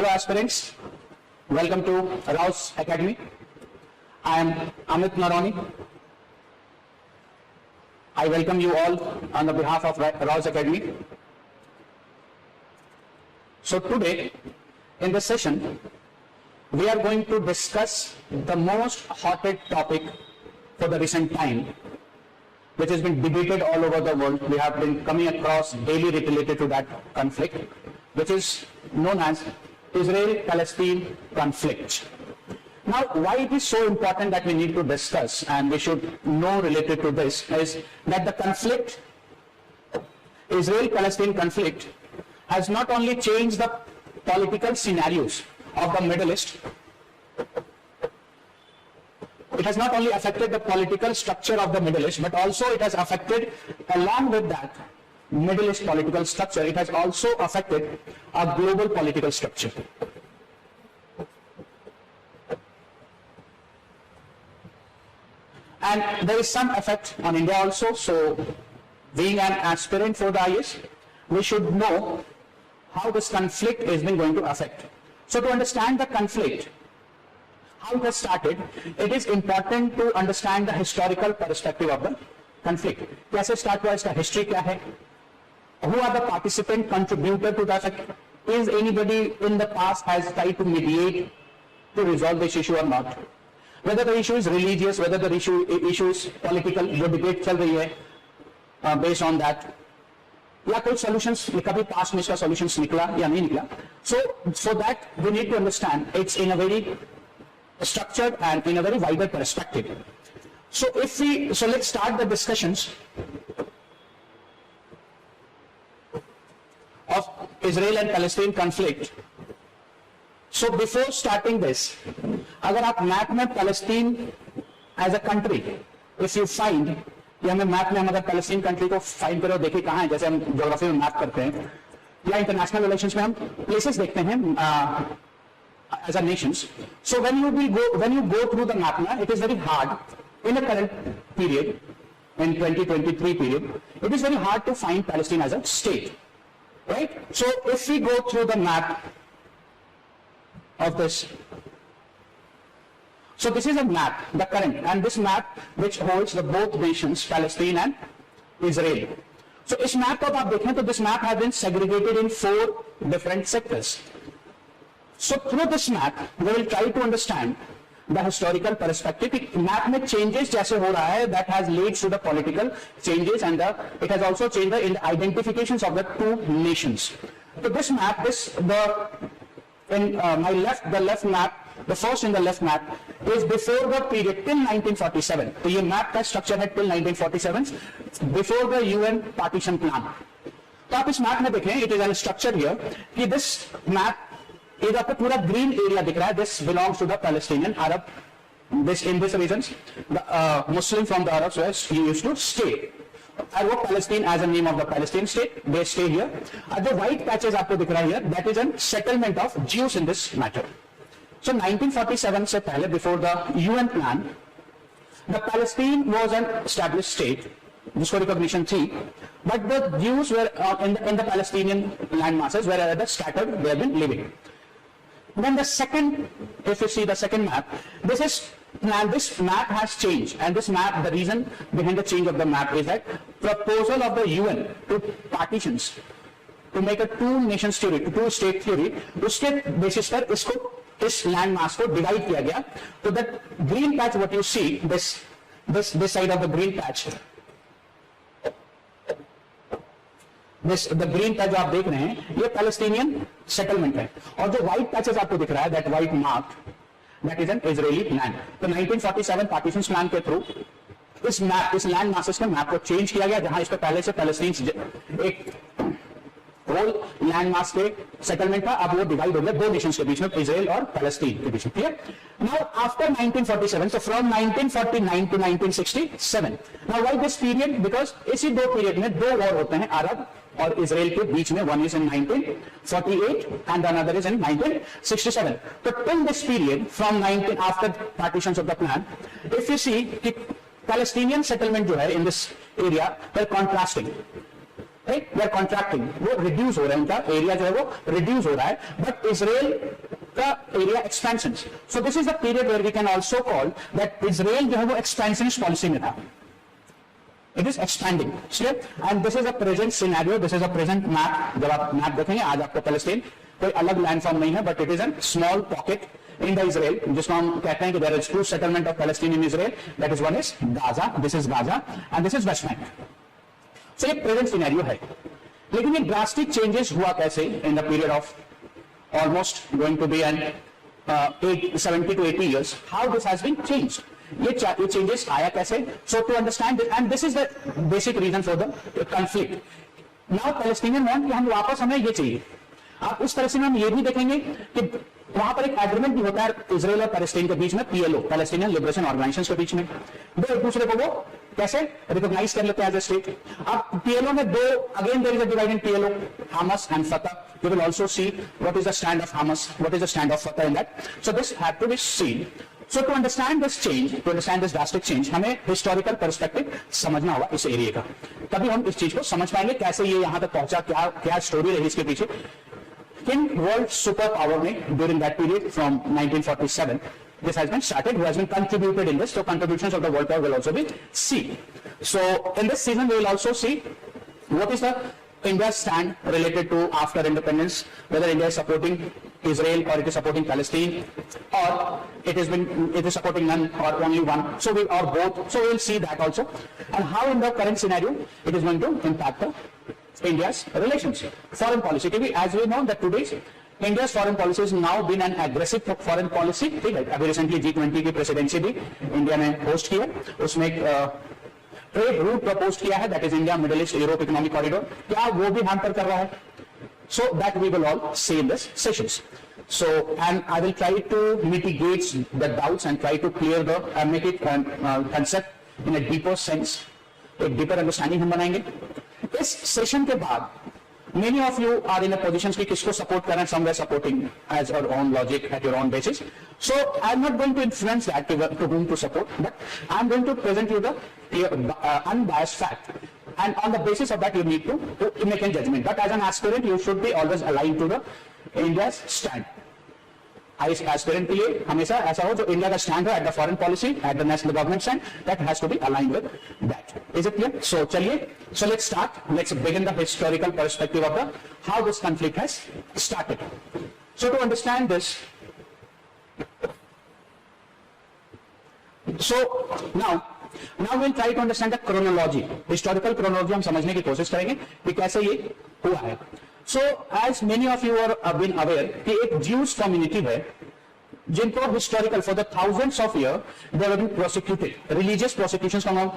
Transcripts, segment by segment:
Hello aspirants, welcome to Rouse Academy. I am Amit Naroni. I welcome you all on the behalf of Rouse Academy. So today in this session we are going to discuss the most hottest topic for the recent time, which has been debated all over the world. We have been coming across daily related to that conflict, which is known as Israel-Palestine conflict. Now, why it is so important that we need to discuss and we should know related to this is that the conflict, Israel-Palestine conflict, has not only changed the political scenarios of the Middle East, it has not only affected the political structure of the Middle East, but also it has affected, along with that Middle East political structure, it has also affected a global political structure. And there is some effect on India also. So being an aspirant for the IAS, we should know how this conflict is going to affect. So to understand the conflict, how it has started, it is important to understand the historical perspective of the conflict. कैसे start हुआ, इसका history क्या है? Who are the participant contributor to that? Is anybody in the past has tried to mediate to resolve this issue or not? Whether the issue is religious, whether the issue is political, जो debate चल रही है based on that, या कोई solutions कभी past में इसका solutions निकला या नहीं निकला. So for that we need to understand it's in a very structured and in a very wider perspective. So let's start the discussions of Israel and Palestine conflict. So before starting this, अगर आप map में Palestine as a country, if you find, या हमें map में हम अगर Palestine country को find करो, देखिए कहाँ है, जैसे हम ज्योग्राफी में मैप करते हैं या इंटरनेशनल रिलेशंस में हम प्लेसेस देखते हैं as a nations. So when you go through the map now, it is very hard in the current period, in 2023 period, it is very hard to find Palestine as a state, right? So if we go through the map of this, so this is a map, the current, and this map which holds the both nations, Palestine and Israel. So इस map को आप देखें तो this map has been segregated in 4 different sectors. So through this map, we will try to understand the historical perspective. Map में changes जैसे हो रहा है, that has led to the political changes, and it has also changed in the identifications of the two nations. So this map, the left map, the first in the left map is before the period till 1947. तो ये map का structure है till 1947, before the UN partition plan. तो आप इस map में देखें, it is a structure here कि this map इधर आपको पूरा ग्रीन एरिया दिख रहा है. This belongs to the Palestinian Arab. This in this regions Muslim from the Arabs west he used to stay. और वो Palestine as a name of the Palestine state, they stay here. जो white patches आपको दिख रहा है here, that is an settlement of Jews in this matter. So 1947 से पहले, before the UN plan, the Palestine was an established state जिसको recognition थी, but the Jews were in the Palestinian land masses were scattered, they have been living. Then the second, if you see the second map, this map has changed, and this map, the reason behind the change of the map is that proposal of the UN to partitions, to make a two-nation theory, two-state theory, उसके basis पर इसको इस land mass को divide किया गया. So that green patch, what you see, this side of the green patch, the green patch जो आप देख रहे हैं, ये पैलेस्टीनियन सेटलमेंट है. और जो व्हाइट पैचेस आपको दिख रहा है, that white mark, that is N Israeli land. तो 1947 पार्टीशन प्लान के थ्रू इस लैंड मासेस के मैप को चेंज किया गया, जहां इस पे पहले से पैलेस्टीन एक होल लैंड मास के सेटलमेंट था. अब वो डिवाइड हो गया दो नेशंस के बीच में, इजराइल और पैलेस्टीन के बीच में. Clear? Now after 1947, so from 1949 to 1967, now why this period? Because इसी दो पीरियड में दो वॉर होते हैं अरब और इजराइल के बीच में. One is in 1948 and another is in 1967. तो till this period from 19 after partitions of the plan, if you see कि पैलेस्टीनियन सेटलमेंट जो है in this area, were contrasting. Right, they are contracting, वो reduce हो रहा है, उनका area जो है वो रिड्यूस हो रहा है, बट इजराइल का area expansion. So this is the period where we can also call that Israel जो है वो एक्सपेंशनिस्ट पॉलिसी में था. It is expanding, and this is a present scenario. This is a present map. जब आप map देखेंगे आज आपको पैलेस्टीन कोई अलग लैंड फॉर्म नहीं है, but it is an small pocket in the Israel, जिसको हम कहते हैं कि there is two settlement of Palestine in Israel. That is one is Gaza, this is Gaza, and this is West Bank. So ये present scenario है. लेकिन ये drastic changes हुआ कैसे in the period of almost going to be an 70 to 80 years? How this has been changed? ये changes आया कैसे? So to understand this, and this is the basic reason for the conflict. Now Palestinian want कि हम वापस, हमें ये चाहिए. आप उस तरह से हम ये भी देखेंगे कि वहां पर एक एग्रीमेंट भी होता है इजराइल और पैलेस्टीन के बीच में, पीएलओ, पैलेस्टीनियन लिबरेशन ऑर्गेनाइजेशन के बीच में. दो एक दूसरे को वो कैसे रिकॉग्नाइज कर लेते हैं एज ए स्टेट. अब पीएलओ में दो, again there is a divide in PLO, Hamas and Fatah. You will also see what is the stand of Hamas, what is the stand of Fatah in that. So this had to be seen. So to understand this change, to understand this drastic change, हमें historical perspective समझना होगा इस area का. तभी हम इस चीज को समझ पाएंगे कैसे ये यहाँ तक पहुंचा, क्या स्टोरी रही इसके पीछे. किन वर्ल्ड सुपर पावर ने during that period from 1947 this has been started, who has been contributed in this. So contributions of the world power will also be seen. So in this season we will also see what is the India's stand related to after independence, whether India is supporting Israel or it is supporting Palestine, or it is supporting none or only one, so we or both. So we will see that also, and how in the current scenario it is going to impact India's relations, foreign policy. As we know that today's India's foreign policy has now been an aggressive foreign policy. ठीक है, अभी recently G20 की presidency भी India ने host की है, उसमें trade route propose किया है, that is India Middle East Europe economic corridor. क्या वो भी हैम्पर कर रहा है? So that we will all see in this sessions. So and I will try to mitigate the doubts and try to clear the make it concept in a deeper sense. एक deeper understanding हम बनाएंगे. इस session के बाद many of you are in a position कि किसको support करना है, somewhere supporting as your own logic at your own basis. So I'm not going to influence that to whom to support, but I'm going to present you the unbiased fact, and on the basis of that you need to make a judgment. But as an aspirant you should be always aligned to the India's stand. Aspirant के लिए हमेशा ऐसा हो जो India का stand हो at the foreign policy, at the national government stand, that has to be aligned with that. Is it clear? So चलिए, so let's start. Let's begin the historical perspective of the how this conflict has started. So to understand this, so now we'll try to understand the chronology, historical chronology हम समझने की कोशिश करेंगे कि कैसे ये हुआ है. So as many of you are been aware कि एक Jewish community है जिनको historical for the thousands of years they have been prosecuted, religious prosecutions का हम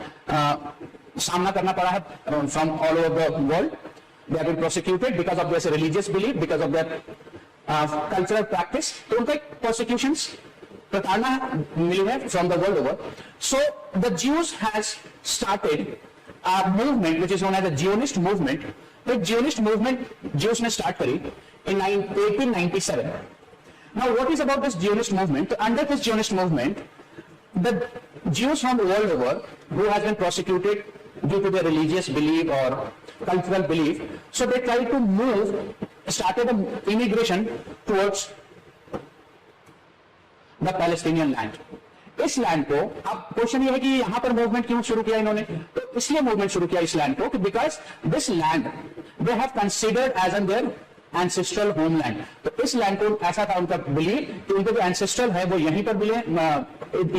सामना करना पड़ा है from all over the world. They have been prosecuted because of their religious belief, because of their cultural practice. तो उनको एक persecutions प्रताड़ना मिली है from the world over. So the Jews has started a movement which is known as the Zionist movement. तो Zionist movement Jews ने start करी in 1897. Now what is about this Zionist movement? Under this Zionist movement, the Jews from the world over who has been prosecuted due to their religious belief or cultural belief, so they tried to started an immigration towards the Palestinian land. इस land को, अब question ये है कि यहां पर movement क्यों शुरू किया इन्होंने? तो इसलिए मूवमेंट शुरू किया इस लैंड को because this land they have considered as an their ancestral homeland. तो इस लैंड को ऐसा था उनका बिलीव कि उनके जो एंसेस्ट्रल है वो यहीं पर मिले,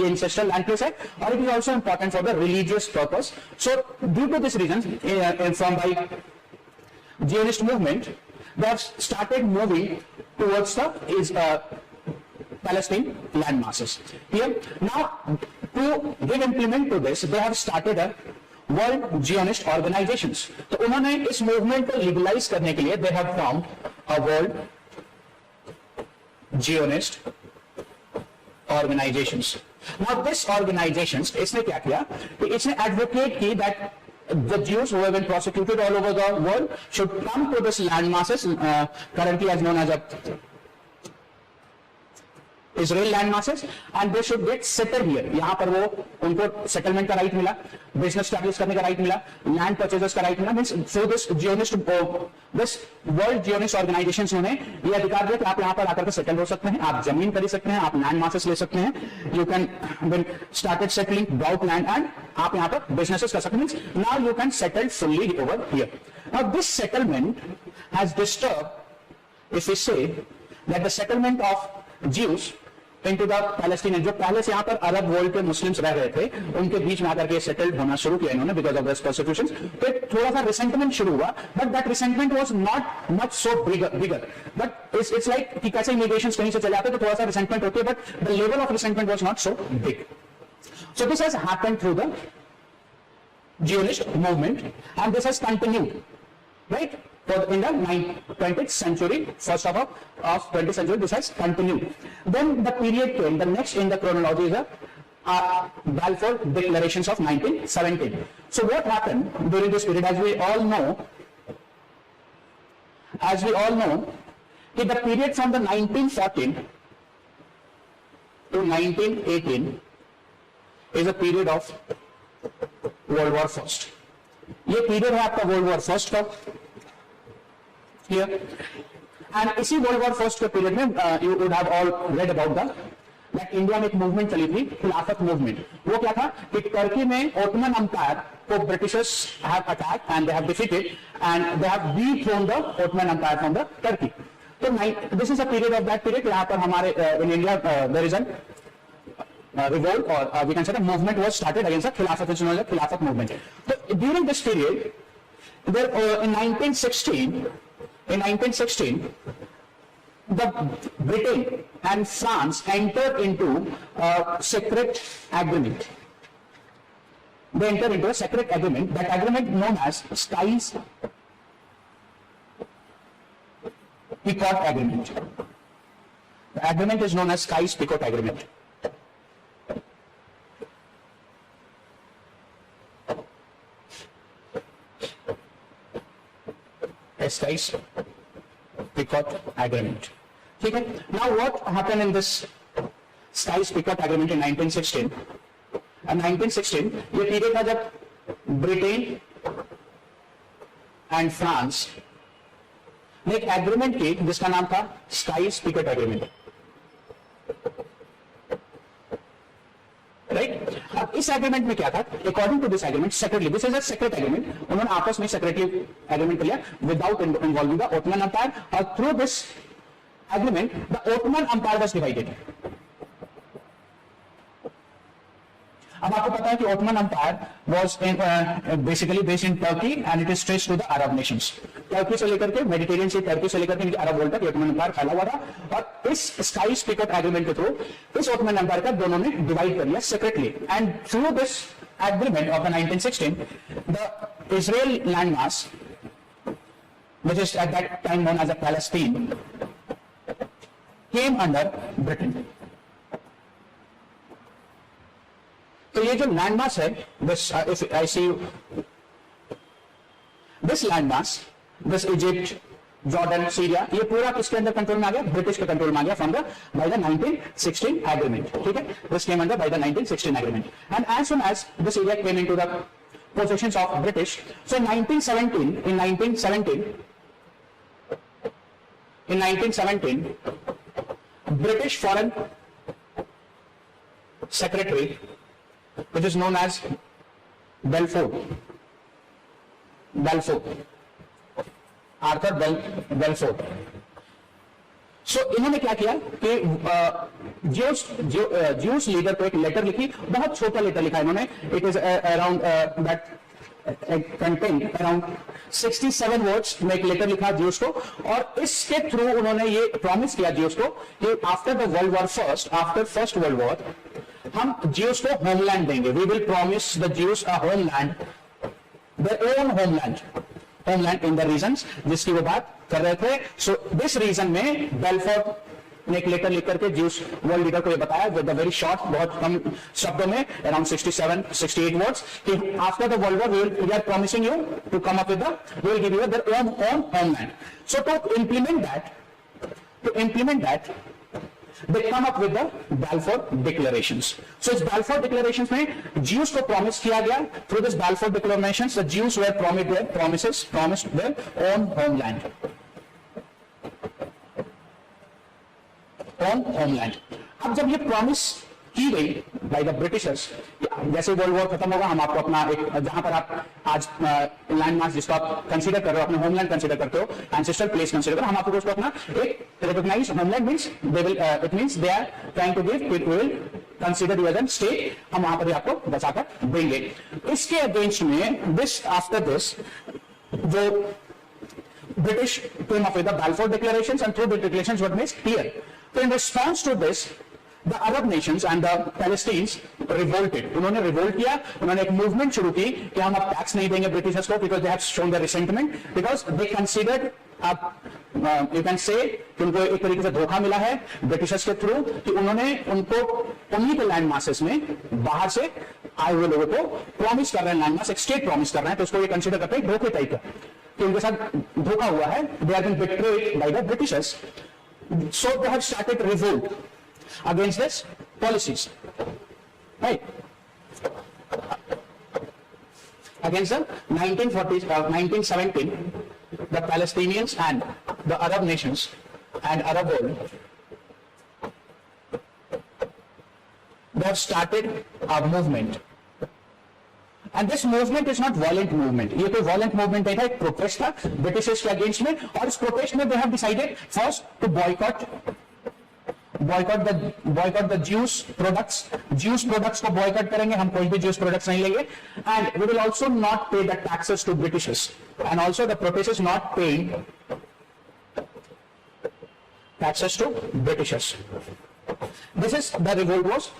एंसेस्ट्रल लैंड प्लेस है, और it is also important for the religious purpose. So due to this reason from by Zionist movement, they have started moving towards the Palestine land masses. Here now, to give implement to this, they have started a World Zionist organizations. तो उन्होंने इस movement को legalise करने के लिए they have formed a World Zionist organizations. Now this organizations, इसने क्या किया कि इसने advocate की that the Jews who have been prosecuted all over the world should come to this land masses, currently as known as a Israel land masses and they should get settled here. यहाँ पर वो उनको settlement का right मिला, business establish करने का right मिला, land purchases का राइट मिला. Means so this Zionist this world Zionist organisations ने ये अधिकार दिया कि आप यहाँ पर आकर के सेटल हो सकते हैं, आप जमीन खरीद सकते हैं, आप लैंड मासेस ले सकते हैं. You can when started settling brought land and आप यहाँ पर बिजनेसेस कर सकते हैं. Now you can settle fully over here. Now this settlement has disturb if we say that the settlement of Jews into the Palestinian, जो पहले से यहाँ पर अरब वर्ल्ड के मुस्लिम्स रह रहे थे, उनके बीच में आकर के सेटल्ड होना शुरू किया इन्होंने बिकॉज ऑफ दिस परसिक्यूशंस. तो थोड़ा सा रिसेंटमेंट शुरू हुआ, but that resentment was not much so bigger. But it's like कि कैसे इमिग्रेशंस कहीं से चले आते तो थोड़ा सा रिसेंटमेंट होती है, but the level of resentment was not so big. So this has happened through the Zionist movement and this has continued, right? In the 20th century, first half of 20th century, this has continued. Then the period came, the next in the chronology is the Balfour Declarations of 1917. So what happened during this period, as we all know, the period from the 1914 to 1918 is a period of World War First. ये period है आपका world war first का. And इसी world war first के period में you would have all read about that India में एक movement चली थी, खिलाफत मूवमेंट. वो क्या था कि टर्की में ओटमन अंपायर को Britishers have attack and they have defeated and they have dethroned the Ottoman empire from the Turkey. तो this is a period of that period यहाँ पर हमारे in India there is an revolt or we can say the movement was started against the Khilafat, which is known as the Khilafat movement. So during this period, there in 1916, the Britain and France entered into a secret agreement. They entered into a secret agreement. That agreement known as Sykes-Picot Agreement. The agreement is known as Sykes-Picot Agreement. Sykes-Picot Agreement. ठीक है. Now what happened in this Sykes-Picot Agreement in 1916? 1916 ये period था जब Britain and France ने एक agreement की जिसका नाम था Sykes-Picot Agreement. राइट. अब इस एग्रीमेंट में क्या था, according to this agreement secretly, this is a secret agreement, उन्होंने आपस में सेक्रेटली एग्रीमेंट कर लिया without involving the Ottoman empire, और through this agreement the Ottoman empire was divided. अब आपको पता है कि Ottoman empire was basically based in Turkey and it is traced to the Arab nations. Turkey से लेकर के मेडिटेरियन से, टर्की से लेकर के अरब वर्ल्ड तक ओटमन अंपायर फैला हुआ था, और इस Sykes-Picot एग्रीमेंट के थ्रू इस ओटमन अंपायर का दोनों ने डिवाइड कर लिया separately. And through this agreement of the 1916 the Israel land mass which is at that time known as a Palestine came under Britain. तो ये जो लैंडमास है, this I see this landmass, this Egypt, Jordan, Syria, ये पूरा किसके अंदर control में आ गया, ब्रिटिश के कंट्रोल में आ गया from the by the 1916 agreement. ठीक है. This came under by the 1916 agreement and as soon as this area came into the possessions of British. So in 1917 British Foreign Secretary, which is known as Balfour, Arthur Balfour. So इन्होंने क्या किया कि juice leader को एक letter लिखी, बहुत छोटा letter लिखा इन्होंने. It is around that content around 67 words में एक लेटर लिखा ज्यूस को, और इसके थ्रू उन्होंने ये प्रॉमिस किया ज्यूस को कि after the world war first, after first world war, हम ज्यूस को होमलैंड देंगे. We will promise the Jews a homeland, their own homeland in the regions जिसकी वो बात कर रहे थे. सो दिस रीजन में बेल्फोर ने एक लेटर लिख करके ज्यूस वर्ल्ड लीडर को ये बताया विद द वेरी शॉर्ट, बहुत कम शब्दों में, अराउंड 67-68 वर्ड्स, कि after the world war we are promising you to come up with the, we will give you their own homeland. So to implement that they come up with the Balfour Declarations. So इस Balfour Declarations में Jews को promise किया गया, through this Balfour Declarations the Jews were promised their own homeland. अब जब ये promise की गई बाय द ब्रिटिशर्स, जैसे वर्ल्ड वॉर खत्म होगा हम आपको अपना एक, जहां पर आप आज लैंडमार्क जिसको आप कंसीडर कर रहे हो, अपने होमलैंड कंसीडर करते हो, एंसेस्ट्रल प्लेस कंसीडर करो, हम आपको उसको अपना एक recognise homeland means they will, it means they are trying to give, we will consider you as an state, हम वहां पर आपको बचाकर देंगे। इसके अगेंस्ट में दिस आफ्टर दिस जो British came up with the Balfour Declarations, and through the declarations were made clear. So in response to this, the Arab nations and the Palestinians revolted. उन्होंने revolt किया, उन्होंने एक movement शुरू की कि हम अब टैक्स नहीं देंगे ब्रिटिशर्स को, because they have shown their resentment, because they considered, you can say कि उनको एक तरीके से धोखा मिला है ब्रिटिशर्स के थ्रू, कि उन्होंने उनको उन्हीं के लैंड मासेस में बाहर से आए हुए लोगों को प्रॉमिस कर रहे हैं, लैंड मास एक स्टेट प्रॉमिस कर रहे हैं, तो उसको ये कंसिडर करते हैं धोखे टाइप का कि उनके साथ धोखा हुआ है, they have been betrayed by the Britishers. So they have started revolt against this policies, right? Against the 1917, the Palestinians and the Arab nations and Arab world, they have started a movement. And this movement is not violent movement. ये कोई violent movement नहीं था, एक protest था Britishers के against में, और इस protest में they have decided first to boycott the Jews products. Jews products को boycott करेंगे, हम कोई भी Jews products नहीं लेंगे, and we will also not pay the taxes to Britishers, and also the protesters not paying taxes to Britishers. This is the revolt was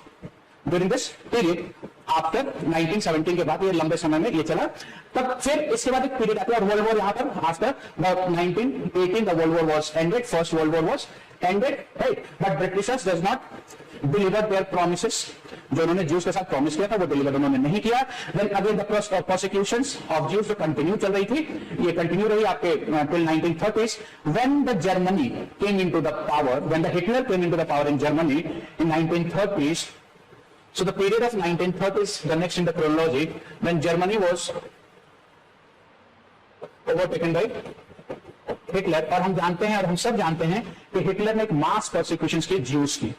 during this period after 1917 के बाद, ये लंबे समय में ये चला, तब फिर इसके बाद एक पीरियड आता है और वर्ल्ड वॉर यहाँ पर after 1918 the world war was ended, first world war was ended, right? But Britishers does not deliver their promises, जो उन्होंने ज्यूज के साथ प्रॉमिस किया था वो डिलीवर उन्होंने नहीं किया। Then again the prosecutions of Jews जो कंटिन्यू चल रही थी, ये कंटिन्यू रही आपके till 1930s, when the Germany came into the power, when the Hitler came into the power in Germany in 1930s. So the period of 1930s, the next in the chronology, when Germany was overtaken by Hitler, और हम जानते हैं और हम सब जानते हैं कि हिटलर ने एक मास प्रोसिक्यूशंस की ज्यूज की,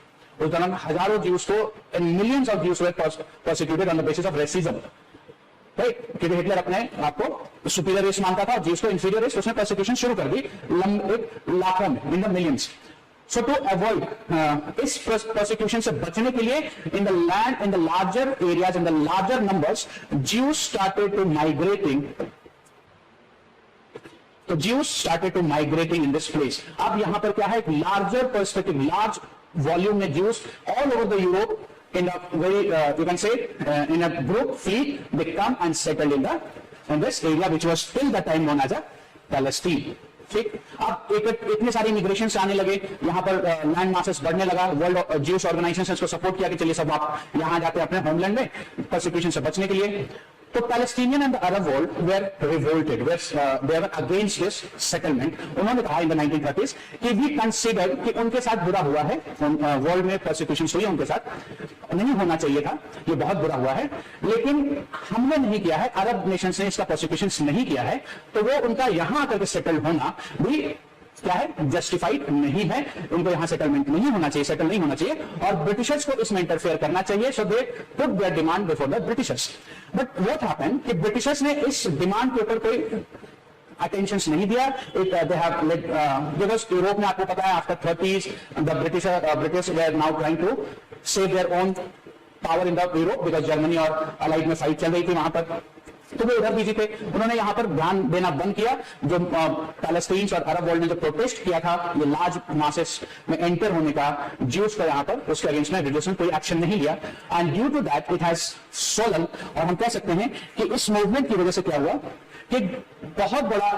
उस दौरान हजारों ज्यूज को, millions of Jews way prosecuted on the basis of racism, right? क्योंकि हिटलर अपने आपको सुपीरियर रेस मानता था और ज्यूज को इंफीरियर रेस, उसने प्रोसिक्यूशन शुरू कर दी लाखों में, in the millions. So to avoid इस persecution से बचने के लिए, in the land, in the larger areas, in the larger numbers, Jews started to migrating. तो Jews started to migrating in this place. अब यहाँ पर क्या है, एक larger perspective, large volume में Jews all over the Europe in a very you can say in a group fleet, they come and settle in this area which was till the time known as a Palestine. ठीक, अब इतने सारे immigration आने लगे, यहाँ पर land masses बढ़ने लगा, वर्ल्ड ज्यूस ऑर्गेनाइजेशंस को सपोर्ट किया कि चलिए सब आप यहाँ जाते हैं अपने होमलैंड में परसिक्यूशन से बचने के लिए। तो Palestinian and the Arab world were revolted, they were against this settlement. उन्होंने कहा इन द 1930s कि वी कंसीडर कि उनके साथ बुरा हुआ है, वर्ल्ड में परसिक्यूशन हुई, उनके साथ नहीं होना चाहिए था, ये बहुत बुरा हुआ है, लेकिन हमने नहीं किया है, अरब नेशंस ने इसका परसिक्यूशन नहीं किया है, तो वो उनका यहां आकर के सेटल होना भी क्या है, जस्टिफाइड नहीं है, उनको यहां सेटलमेंट नहीं होना चाहिए, सेटल नहीं होना चाहिए, और ब्रिटिशर्स को इसमें इंटरफेयर करना चाहिए। So they put their demand before the Britishers. But what happened कि ब्रिटिशर्स ने इस डिमांड के ऊपर कोई अटेंशन नहीं दिया। They have late, because Europe में आपको पता है after 30s the British were now trying to save their own power in the Europe, because Germany और अलाइड में फाइट चल रही थी वहां पर, तो वो उधर बिजी थे। उन्होंने यहां पर ध्यान देना बंद किया, जो पैलेस्टीन और अरब वर्ल्ड ने जो प्रोटेस्ट किया था ये लार्ज मासेस में एंटर होने का ज्यूज का, यहां पर उसके अगेंस्ट में ब्रिटिश कोई एक्शन नहीं लिया, and due to that it has सोलन। और हम कह सकते हैं कि इस मूवमेंट की वजह से क्या हुआ कि बहुत बड़ा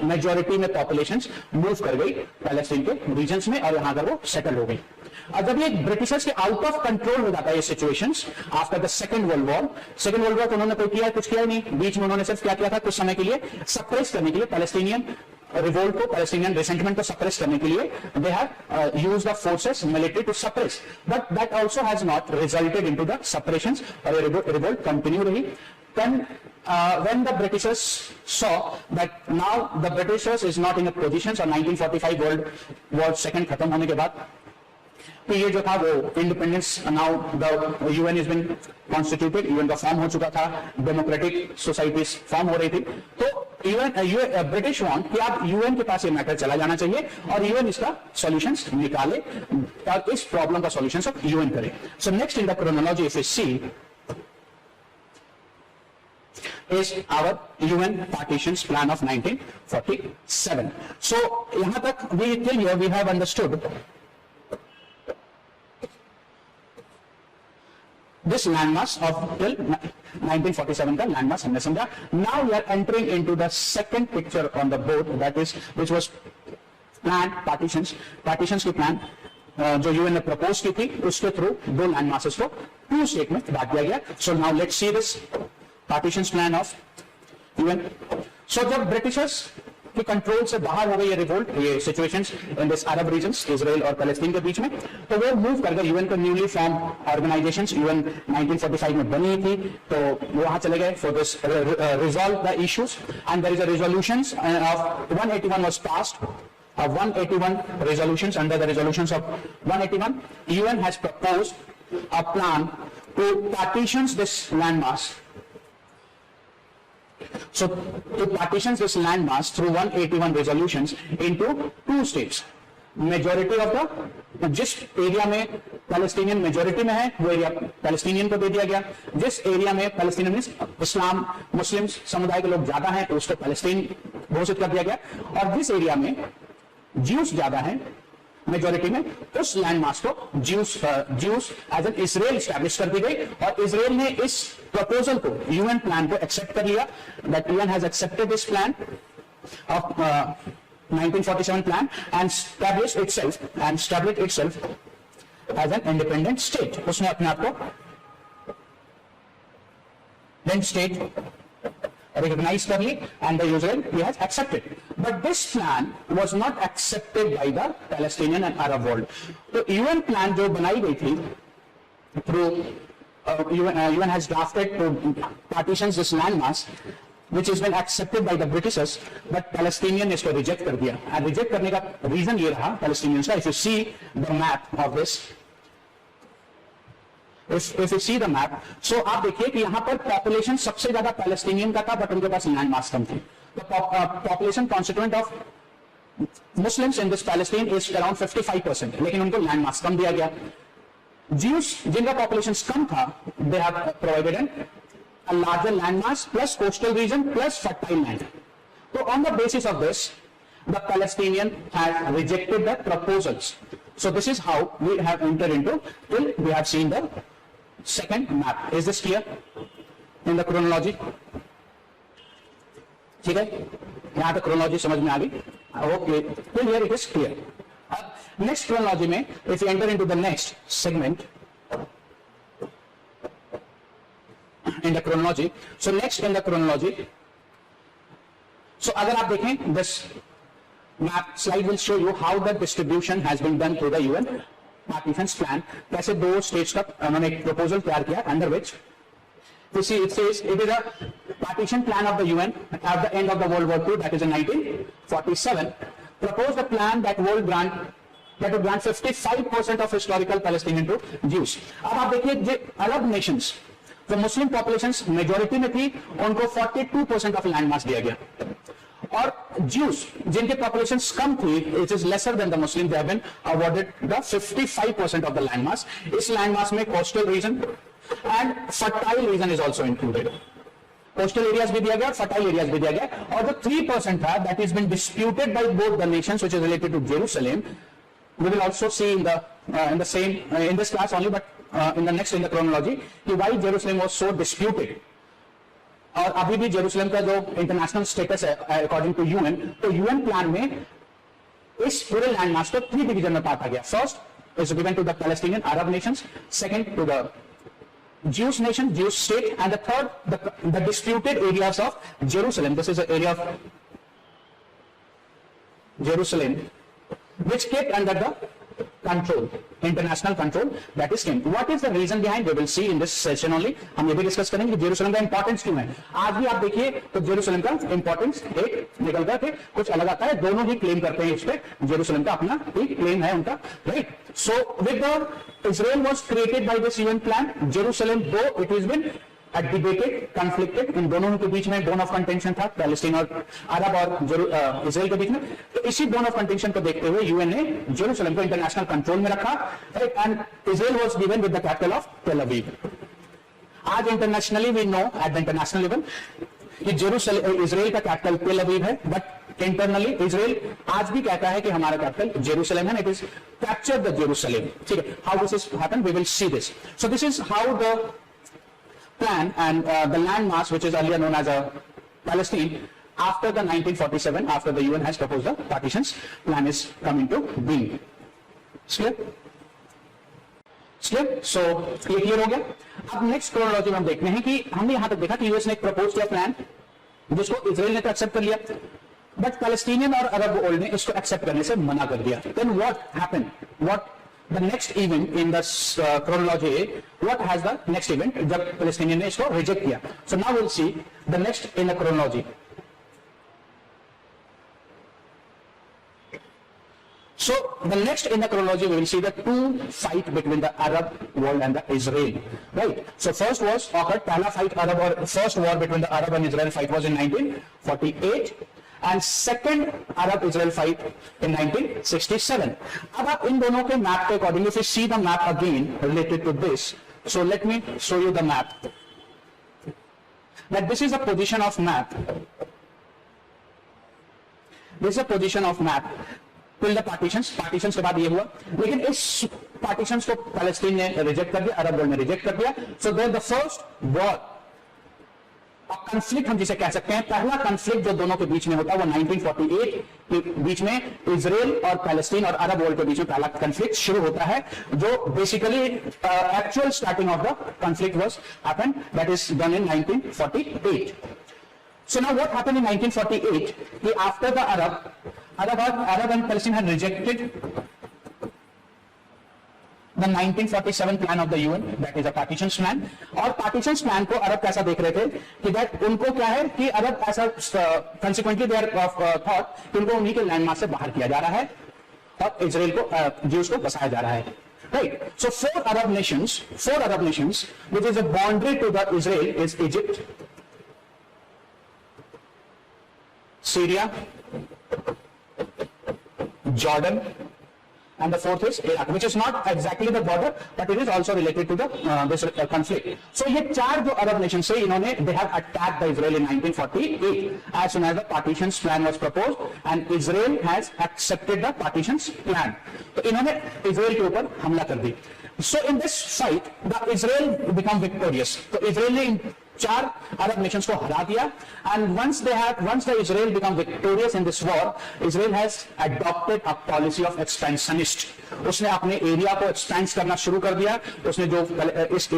मेजोरिटी में पॉपुलेशन मूव कर गई पैलेस्टीन के रीजन्स में और यहां पर वो सेटल हो गई। और जब ये ब्रिटिशर्स के आउट ऑफ कंट्रोल हो जाता है ये situations after the second world war, तो उन्होंने कोई किया, कुछ किया नहीं, बीच में उन्होंने सिर्फ क्या किया था, कुछ समय के लिए सप्रेस करने के लिए पैलेस्टीनियन रिवोल्ट को, पैलेस्टीनियन रिसेंटमेंट को सप्रेस करने के लिए they have used the forces military to suppress, but that also has not resulted into the suppressions और रिवोल्ट कंटिन्यू रही. Then when the Britishers saw that now the Britishers is not in a position, so 1945 World War II खत्म होने के बाद तो ये जो था वो independence, now the UN is been constituted, UN का फॉर्म हो चुका था, डेमोक्रेटिक सोसाइटीज फॉर्म हो रही थी. तो यूएन ब्रिटिश वांट कि आप यूएन के पास ये मैटर चला जाना चाहिए और यूएन इसका सॉल्यूशंस निकाले और इस प्रॉब्लम का सॉल्यूशंस ऑफ यूएन करे. So next in the chronology if you see is our UN partitions plan of 1947. So yahan tak till here we have understood this landmass of till 1947 का landmass हमने समझा. Now we are entering into the second picture on the board, that is which was plan partitions की plan जो UN ने propose की थी उसके through दो लैंड मासेस को टू स्टेट में बांट दिया गया. So now let's see this partitions plan of UN. So जब ब्रिटिशर्स के कंट्रोल से बाहर हो गई ये रिवोल्ट, ये situations in this Arab regions Israel और पैलेस्टीन के बीच में, तो वो मूव कर गए यूएन को न्यूली फॉर्म ऑर्गेनाइजेशंस. यूएन 1945 में बनी थी तो वो वहां चले गए for this resolve the issues and there is a resolutions of 181 was passed. 181 resolutions. Under the resolutions of 181, UN has proposed a plan to partition this landmass. So to partition this landmass through 181 resolutions into two states. Majority of the जिस area में Palestinian majority में है वो area Palestinian को दे दिया गया. जिस area में पैलेस्टीनियन इस्लाम मुस्लिम समुदाय के लोग ज्यादा हैं तो उसको पैलेस्टीन घोषित कर दिया गया. और जिस एरिया में ज्यूस ज्यादा है मेजोरिटी में उस लैंड मास को Jews as an Israel establish कर दी गई. और इसराइल ने इस प्रपोजल को यूएन प्लान को एक्सेप्ट कर लिया. That UN has accepted this plan of 1947 plan and established itself as an independent state. उसने अपने आप को स्टेट recognized कर ली and the Israel he has accepted. But this plan was not accepted by the Palestinian and Arab world. तो UN plan जो बनाई गई थी through UN has drafted to partitions this landmass which has been accepted by the Britishers, but Palestinian इसको reject कर दिया. And reject करने का reason ये रहा Palestinians का. If you see the map of this, if you see the map, so आप देखिए कि यहाँ पर पॉपुलेशन सबसे ज्यादा पैलेस्टीनियन का था बट उनके पास लैंड मास कम थी. The population constituent of Muslims in this Palestine is around 55%, लेकिन उनको लैंड मास कम दिया गया. Jews जिनका पॉपुलेशन कम था they have provided a larger land mass plus coastal region plus fertile land. So on the basis of this the Palestinian has rejected the proposals. So this is how we have entered into till we have seen the second map. Is this clear in the chronology? ठीक है, यहां तक chronology समझ में आ गई. Okay, till here it is clear. Next chronology में if you enter into the next segment in the chronology, so next in the chronology, so अगर आप देखें this map slide will show you how the distribution has been done through the UN partitions plan. कैसे दो states का उन्होंने एक proposal तैयार किया under which you see it says it is a partition plan of the UN at the end of the World War II, that is in 1947, proposed a plan that would grant 55% of historical Palestinian to Jews. अब आप देखिए अरब Nations जो मुस्लिम populations majority में थी उनको 42% of land mass दिया गया. और ज्यूस जिनके पॉपुलेशन कम थी it is lesser than the Muslim they have been awarded the 55% of the land mass. इस लैंड मास में coastal region and fertile region is also included. Coastal areas भी दिया गया, फर्टाइल एरियाज भी दिया गया. और जो 3% था that is been disputed by both the nations which is related to Jerusalem. We will also see in the same in this class only but in the next in the chronology कि why Jerusalem was so disputed. और अभी भी Jerusalem का जो international status है according to UN, तो UN plan में इस पूरे लैंड मास को 3 डिवीजन में बांटा गया. First is given to the Palestinian Arab nations, second to the Jewish nation, Jewish state, and the third the disputed areas of Jerusalem. This is the area of Jerusalem, which kept under the control, international control, that is came. What is the reason behind? We will see in this session only. हम ये भी discuss करेंगे कि Jerusalem का importance क्यों है. आज भी आप देखिए तो जेरूसलम का इंपॉर्टेंस एक निकल करके कुछ अलग आता है. दोनों ही क्लेम करते हैं इस पे. जेरूसलम का अपना एक क्लेम है उनका, right. So with the Israel was created by this UN plan. Jerusalem, though it has been debated, conflicted, इन दोनों के बीच में बोन ऑफ कंटेंशन था, पैलेस्टीन और अरब और इजराइल के बीच में. तो इसी बोन ऑफ कंटेंशन को देखते हुए यूएन ने जेरूसलम को इंटरनेशनल कंट्रोल में रखा, and Israel was given with the capital of Tel Aviv. आज internationally we know at the international level कि जेरूसलम इजराइल का कैपिटल टेल अवीव है, बट इंटरनली इजराइल आज भी कहता है कि हमारा कैपिटल जेरूसलम है. It is capture the Jerusalem. ठीक है, how this is happen we will see this. So this is how the plan and the land mass which is earlier known as Palestine after the 1947, after the UN has proposed the partitions, plan is coming to being. Clear? So ये clear हो गया. अब next chronology में हम देखते हैं कि हमने यहां तक देखा कि यूएस ने एक प्रपोज किया प्लान जिसको इजराइल ने तो एक्सेप्ट कर लिया, बट पैलेस्टीनियन और अरब वर्ल्ड ने इसको एक्सेप्ट करने से मना कर दिया. Then what happened? What the next event in this chronology, what has the next event जब पैलेस्टीनियन ने इसको रिजेक्ट किया. So now we'll see the next in the chronology. So the next in the chronology we will see the two fight between the Arab world and the Israel, right? So first was occurred पहला fight Arab और first war between the Arab and Israel fight was in 1948. And second Arab Israel fight in 1967. अब आप इन दोनों के map के according, if you see the map again related to this, so let me show you the map. That this is the position of map. This is the position of map till the partitions. Partitions के बाद ये हुआ, लेकिन इस partitions को Palestine ने reject कर दिया, अरब वर्ल्ड ने रिजेक्ट कर दिया. So then the first war, conflict हम जिसे कह सकते हैं, पहला कॉन्फ्लिक्ट जो दोनों के बीच में होता है वो 1948 के बीच में इजराइल और पैलेस्टीन और अरब वर्ल्ड के बीच में पहला कॉन्फ्लिक्ट शुरू होता है, जो basically actual starting of the conflict was happened, that is done in 1948. So now what happened in 1948 कि after the Arab and Palestine had rejected the 1947 plan of the UN, that is a partitions plan. और partitions plan को अरब कैसा देख रहे थे कि that उनको क्या है कि अरब ऐसा consequently they are thought कि उनको उन्हीं के लैंड मास से बाहर किया जा रहा है और इजराइल को ज्यूज को बसाया जा रहा है, right? So four Arab nations which is a boundary to the Israel is Egypt, Syria, Jordan, and the fourth is Iraq, which is not exactly the border, but it is also related to the this conflict. So ये चार जो अरब nation से इन्होंने they have attacked the Israel in 1948 as soon as the partitions plan was proposed, and Israel has accepted the partitions plan. तो इन्होंने Israel के ऊपर हमला कर दी. So in this fight, the Israel become victorious. तो Israel ने चार अरब Nations को हरा दिया, and once the Israel become victorious in this war, Israel has adopted a policy of expansionist. उसने अपने एरिया को एक्सपेंड करना शुरू कर दिया. उसने जो इस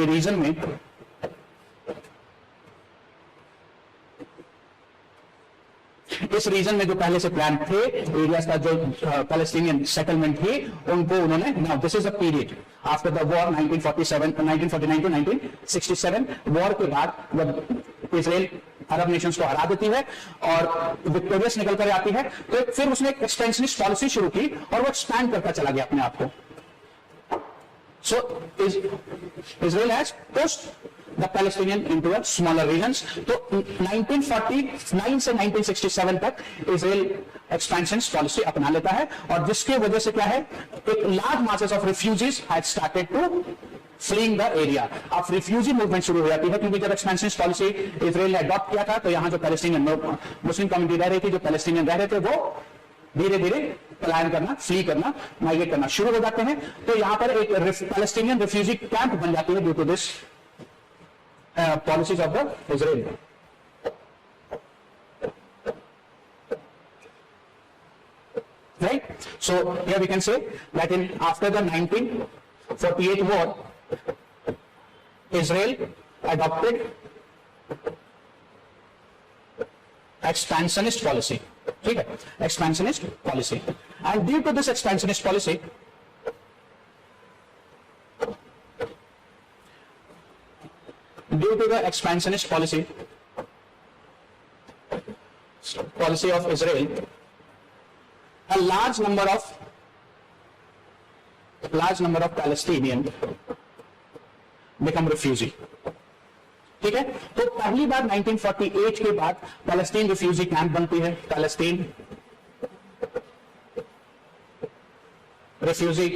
रीजन में जो पहले से प्लान थे एरियाज का, जो पैलेस्टीनियन सेटलमेंट थे, उनको उन्होंने, now this is a period after the war 1949 to 1967. War के बाद जब इजराइल अरब नेशंस को हरा देती है और विक्टोरियस निकल कर आती है, तो फिर उसने एक एक्सपेंशनिस्ट पॉलिसी शुरू की और वो एक्सपैंड करता चला गया अपने आप को. So Israel has pushed the Palestinian into a smaller regions. तो 1949 से 1967 तक Israel expansion policy अपना लेता है, और जिसके वजह से क्या है, एक large masses of refugees had started to fleeing the area. अब रिफ्यूजी मूवमेंट शुरू हो जाती है, क्योंकि जब एक्सपेंशनिस्ट पॉलिसी इजराइल ने अडॉप्ट किया था, तो यहाँ जो पैलेस्टीनियन मुस्लिम कम्युनिटी रह रही थी, जो पैलेस्टीनियन रह रहे थे, वो धीरे धीरे पलायन करना, फ्ली करना, माइग्रेट करना शुरू हो जाते हैं. तो यहाँ पर एक पैलेस्टीनियन रिफ्यूजी कैंप बन जाती है due to this policies of the Israel. Right? So here we can say that in after the 1948 war, Israel adopted expansionist policy. ठीक है, expansionist policy. And due to this expansionist policy, due to the expansionist policy of Israel, a large number of Palestinians become refugee. ठीक है, तो पहली बार 1948 के बाद Palestine refugee camp बनती है, पैलेस्टीन रिफ्यूजी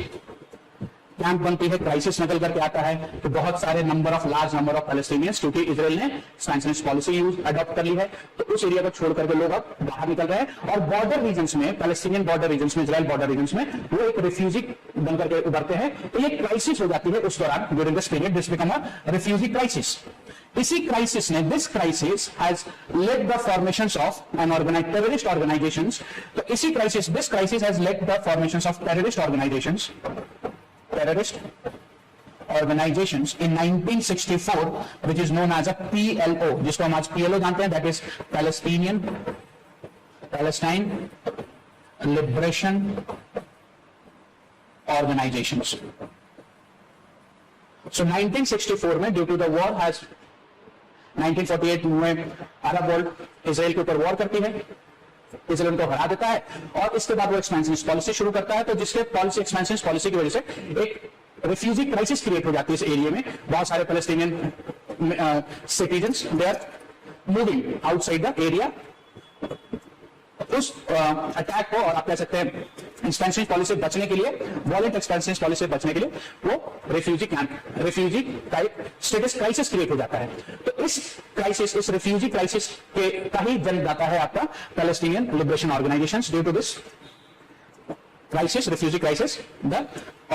कैंप बनती है, क्राइसिस निकल करके आता है कि बहुत सारे लार्ज नंबर ऑफ पैलेस्टीनियंस, क्योंकि इजराइल ने एक्सपेंशनिस्ट पॉलिसी अडॉप्ट कर ली है, तो उस एरिया को छोड़ करके लोग अब बाहर निकल रहे हैं और बॉर्डर रीजन्स में, पैलेस्टीनियन बॉर्डर रीजन्स में, इजराइल बॉर्डर रीजन्स में वो एक रिफ्यूजी बनकर के उभरते हैं। तो ये क्राइसिस हो जाती है उस दौरान, during this period this become a refugee crisis. इसी क्राइसिस ने, this crisis has led the formations of an organised terrorist organisations. तो इसी crisis, this crisis has led the formations of terrorist organisations in 1964, which is known as a PLO, जिसको हम आज PLO जानते हैं, that is Palestine Liberation Organizations. So 1964 में, due to the war, has 1948 में Arab world Israel के ऊपर war करती है, इजराइल उनको हरा देता है और इसके बाद वो एक्सपेंशनिस्ट पॉलिसी शुरू करता है। तो जिसके एक्सपेंशनिस्ट पॉलिसी की वजह से एक रिफ्यूजी क्राइसिस क्रिएट हो जाती है इस एरिया में। बहुत सारे Palestinian citizens they are moving outside the area. उस अटैक को, और आप कह सकते हैं एक्सपेंशनिस्ट पॉलिसी बचने के लिए, वॉलेंट एक्सपेंशनिस्ट पॉलिसी बचने के लिए वो रिफ्यूजी का एक स्टेटस क्राइसिस क्रिएट हो जाता है। तो इस रिफ्यूजी क्राइसिस के का ही जन्म जाता है आपका Palestinian liberation organisations. Due to this crisis, refugee crisis, the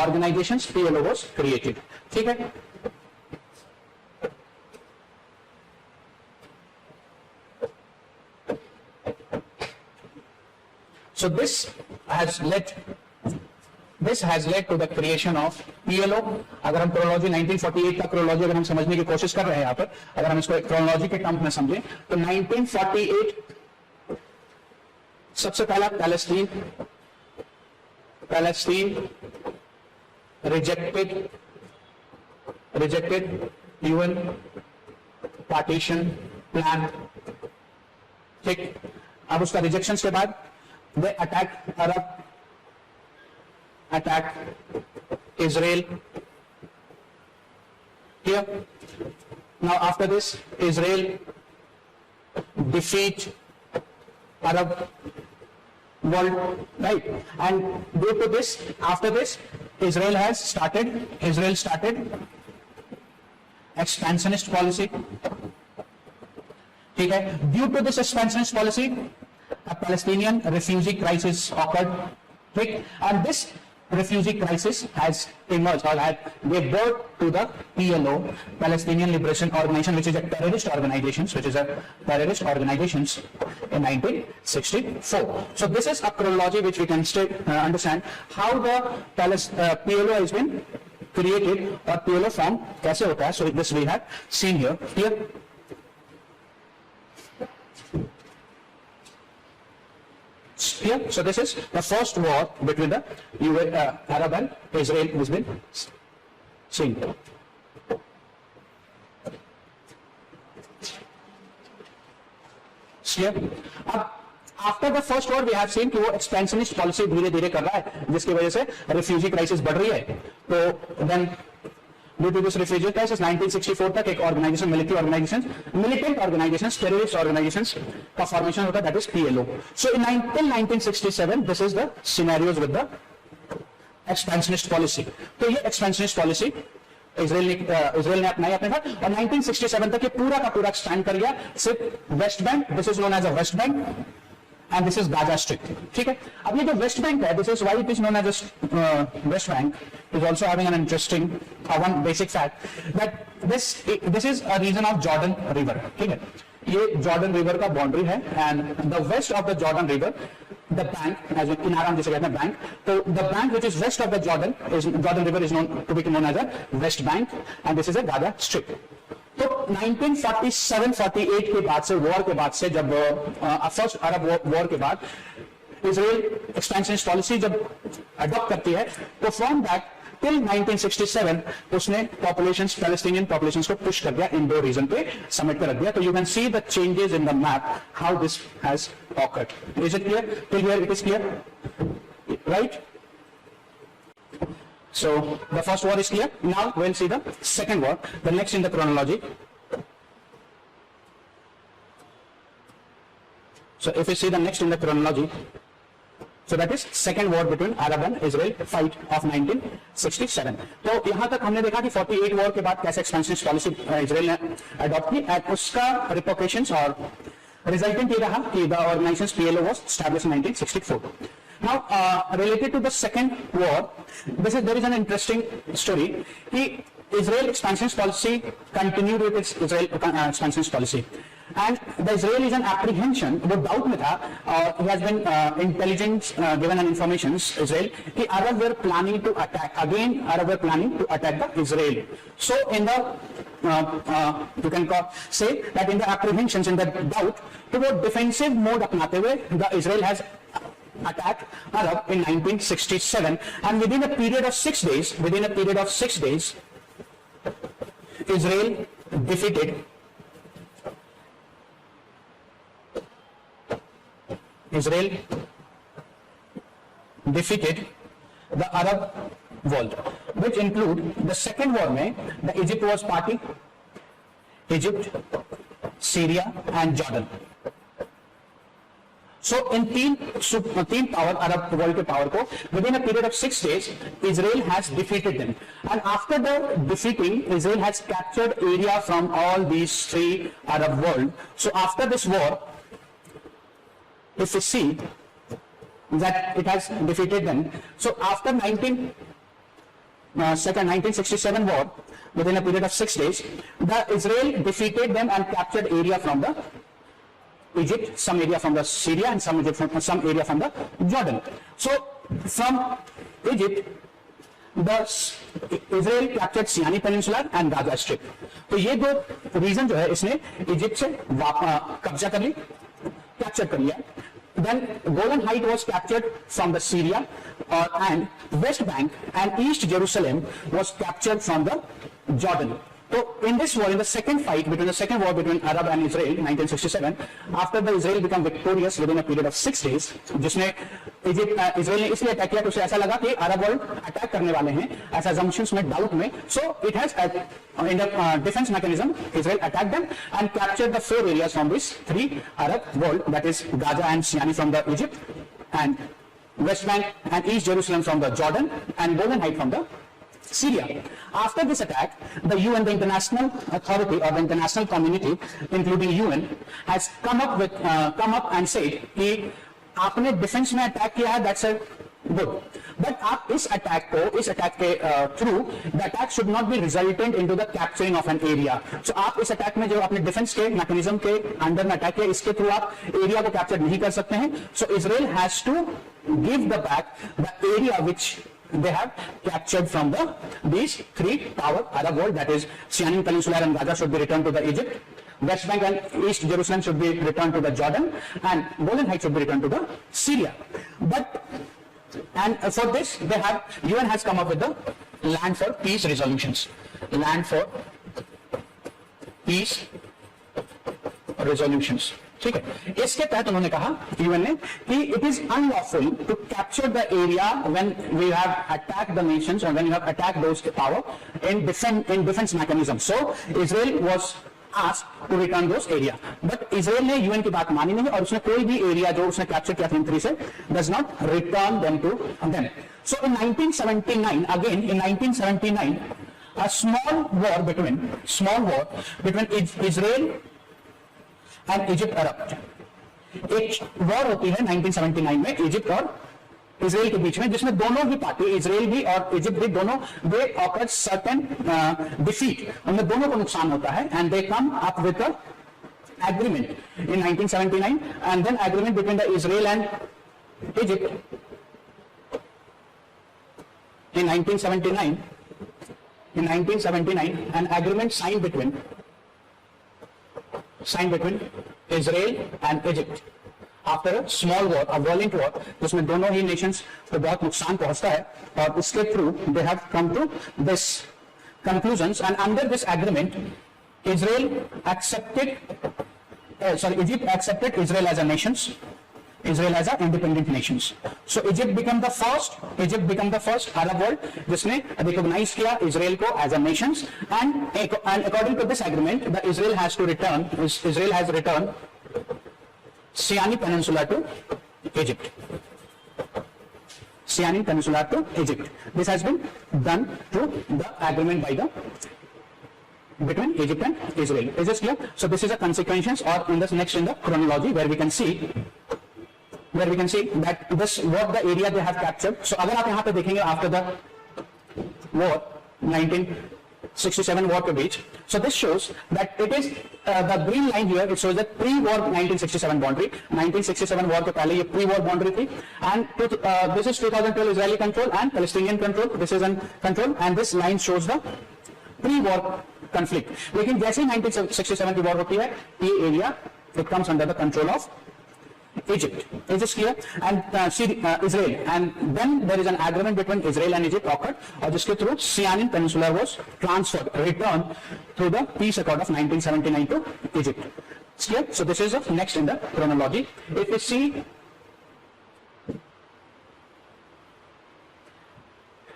organizations PLO was created. ठीक है, so this has led to the creation of PLO. अगर हम क्रोनोलॉजी 1948 का क्रोनोलॉजी अगर हम समझने की कोशिश कर रहे हैं यहाँ पर, अगर हम इसको क्रोनोलॉजी के टर्म में समझें तो 1948 सबसे पहला Palestine rejected UN partition plan. ठीक, अब उसका रिजेक्शन के बाद they attack Israel here. Now after this, Israel defeat Arab world, right? And due to this, after this, Israel started expansionist policy. ठीक है, due to this expansionist policy, a Palestinian refugee crisis occurred. ठीक, and this refugee crisis has emerged or gave birth to the PLO, Palestinian Liberation Organization, which is a terrorist organization, in 1964. So this is a chronology which we can understand how the PLO has been created or PLO formed कैसे होता है. So this we have seen here. So this is the first war between the Arab and Israel has been seen. After the first war we have seen कि वो expansionist policy धीरे धीरे कर रहा है, जिसकी वजह से refugee crisis बढ़ रही है. तो then due to this refugee crisis 1964 तक एक organisation, militant organizations, terrorist organizations का formation होता है, that is PLO. So in 1967 this is the scenarios with the expansionist policy. तो ये expansionist policy इजराइल ने अपनाई अपने साथ और 1967 तक ये पूरा का पूरा एक्सपैंड कर गया. सिर्फ West Bank, this is known as a West Bank and this is Gaza Strip. ठीक है, अब ये जो वेस्ट बैंक है, this is why it is known as West Bank, is also having an interesting one basic fact that this is a region of Jordan River. ठीक है, ये Jordan river का बाउंड्री है and the west of the Jordan river the bank, as in किनारा हम जिसे कहते हैं बैंक, तो the bank which is west of the Jordan river is known to be known as a West Bank and this is a Gaza Strip. तो 1947-48 के बाद से, वॉर के बाद से, जब फर्स्ट अरब वॉर के बाद इजराइल एक्सपेंशनिस्ट पॉलिसी जब अडॉप्ट करती है, तो फ्रॉम दैट टिल 1967 उसने पॉपुलेशंस, पैलेस्टीनियन पॉपुलेशंस को पुश कर दिया इन दो रीजन पे समेट कर रख दिया. तो you can see the changes in the map how this has awkward. Is it clear? Till here it is clear, right? So the first war is clear. Now we'll see the second war, the next in the chronology. So if we see the next in the chronology, so that is second war between Arab and Israel fight of 1967. तो यहाँ तक हमने देखा कि 48 war के बाद कैसे expansionist policy Israel ने अडॉप्ट की, एंड उसका रिपोर्केशंस और रिजल्टेंट ये रहा कि the organisation PLO was established in 1964. Now, related to the second war, there is an interesting story. Israel expansionist policy continued with its Israel expansionist policy, and the Israel is an apprehension. वो doubt में था, he has been intelligence given an information Israel कि Arab were planning to attack again. Arab were planning to attack the Israel. So in the you can say that in the apprehensions, in the doubt, तो वो defensive mode अपनाते हुए the Israel has attacked Arab in 1967, and within a period of 6 days, Israel defeated the Arab world, which include the second war में the Egypt was party, Egypt, Syria and Jordan. So in तीन power, Arab world के power को within a period of 6 days, Israel has defeated them. And after the defeating, Israel has captured area from all these three Arab world. So after this war, if we see that it has defeated them, so after 1967 war, within a period of 6 days, the Israel defeated them and captured area from the Egypt, some area from the Syria, and some area from the Jordan. So from Egypt, the Israel captured Sinai Peninsula and Gaza Strip. तो ये दो reason जो है इसने Egypt से कब्जा कर ली, capture कर लिया. Then Golan Heights was captured from the Syria, and West Bank and East Jerusalem was captured from the Jordan. So in this war, in the second war between Arab and Israel in 1967, after the Israel became victorious within a period of 6 days, जिसने Israel ने इसलिए attack किया कि उसे ऐसा लगा कि Arab world attack करने वाले हैं, ऐसा assumptions में, डाउट में. So it has in the defense mechanism, Israel attacked them and captured the 4 areas from this 3 Arab world, that is Gaza and Sinai from the Egypt, and West Bank and East Jerusalem from the Jordan, and Golan Heights from the Syria. After this attack, the UN, the international authority or the international community, including UN, has come up and said कि आपने defence में attack किया है, that's a good, but आप इस attack के through the attack should not be resultant into the capturing of an area. So आप इस अटैक में जो आपने डिफेंस के मैकेनिज्म के अंडर में अटैक किया, इसके थ्रू आप एरिया को कैप्चर नहीं कर सकते हैं. So Israel has to give the back the area which they have captured from these 3 power Arab world, that is Sinai Peninsula and Gaza should be returned to the Egypt, West Bank and East Jerusalem should be returned to the Jordan, and Golan Heights should be returned to the Syria. And for this, UN has come up with the Land for Peace resolutions. Land for Peace resolutions. ठीक है, इसके तहत उन्होंने कहा UN ने कि it is unlawful to capture the area when we have attacked the nations और when you have attacked those power in defence mechanism. So Israel was asked to return those area, but Israel ने UN की बात मानी नहीं और उसने कोई भी एरिया जो उसने कैप्चर किया था इन 3 से does not return them to them. So in 1979, again in 1979, a small war between Israel and Egypt erupted. एक वॉर होती है 1979 में इजिप्ट और इसराइल के बीच में, जिसमें दोनों ही पार्टी, इसराइल भी और इजिप्ट भी, दोनों दे ऑकर्ड सर्टेन डिफीट, उनमें दोनों को नुकसान होता है, and they come up with the agreement in 1979, and then agreement between the Israel and Egypt in 1979 an agreement signed between signed between Israel and Egypt after a small war, a violent war, जिसमें दोनों ही nations को बहुत नुकसान पहुंचता है, और उसके through they have come to this conclusions, and under this agreement Israel accepted Egypt accepted Israel as a nations, Israel as a independent nations. So Egypt become the first Arab world जिसने recognize किया Israel को as a nations, and according to this agreement the Israel has returned Sinai Peninsula to Egypt. Sinai Peninsula to Egypt. This has been done through the agreement by between Egypt and Israel. Is this clear? So this is the consequences, or in the next in the chronology where we can see that this what the area they have captured. So अगर आप यहाँ पे देखेंगे after the war 1967 war के बीच, so this shows that it is the green line here, it shows the pre-war 1967 boundary. 1967 war के पहले ये pre-war boundary थी, and this is 2012 Israeli control and Palestinian control. This is in control, and this line shows the pre-war conflict. लेकिन जैसे 1967 की war होती है, ये area it comes under the control of Egypt. Is this clear? And Israel, and then there is an agreement between Israel and Egypt occurred, और जिसके through Sinai Peninsula was returned through the peace accord of 1979 to Egypt. It's clear? So this is the next in the chronology. If we see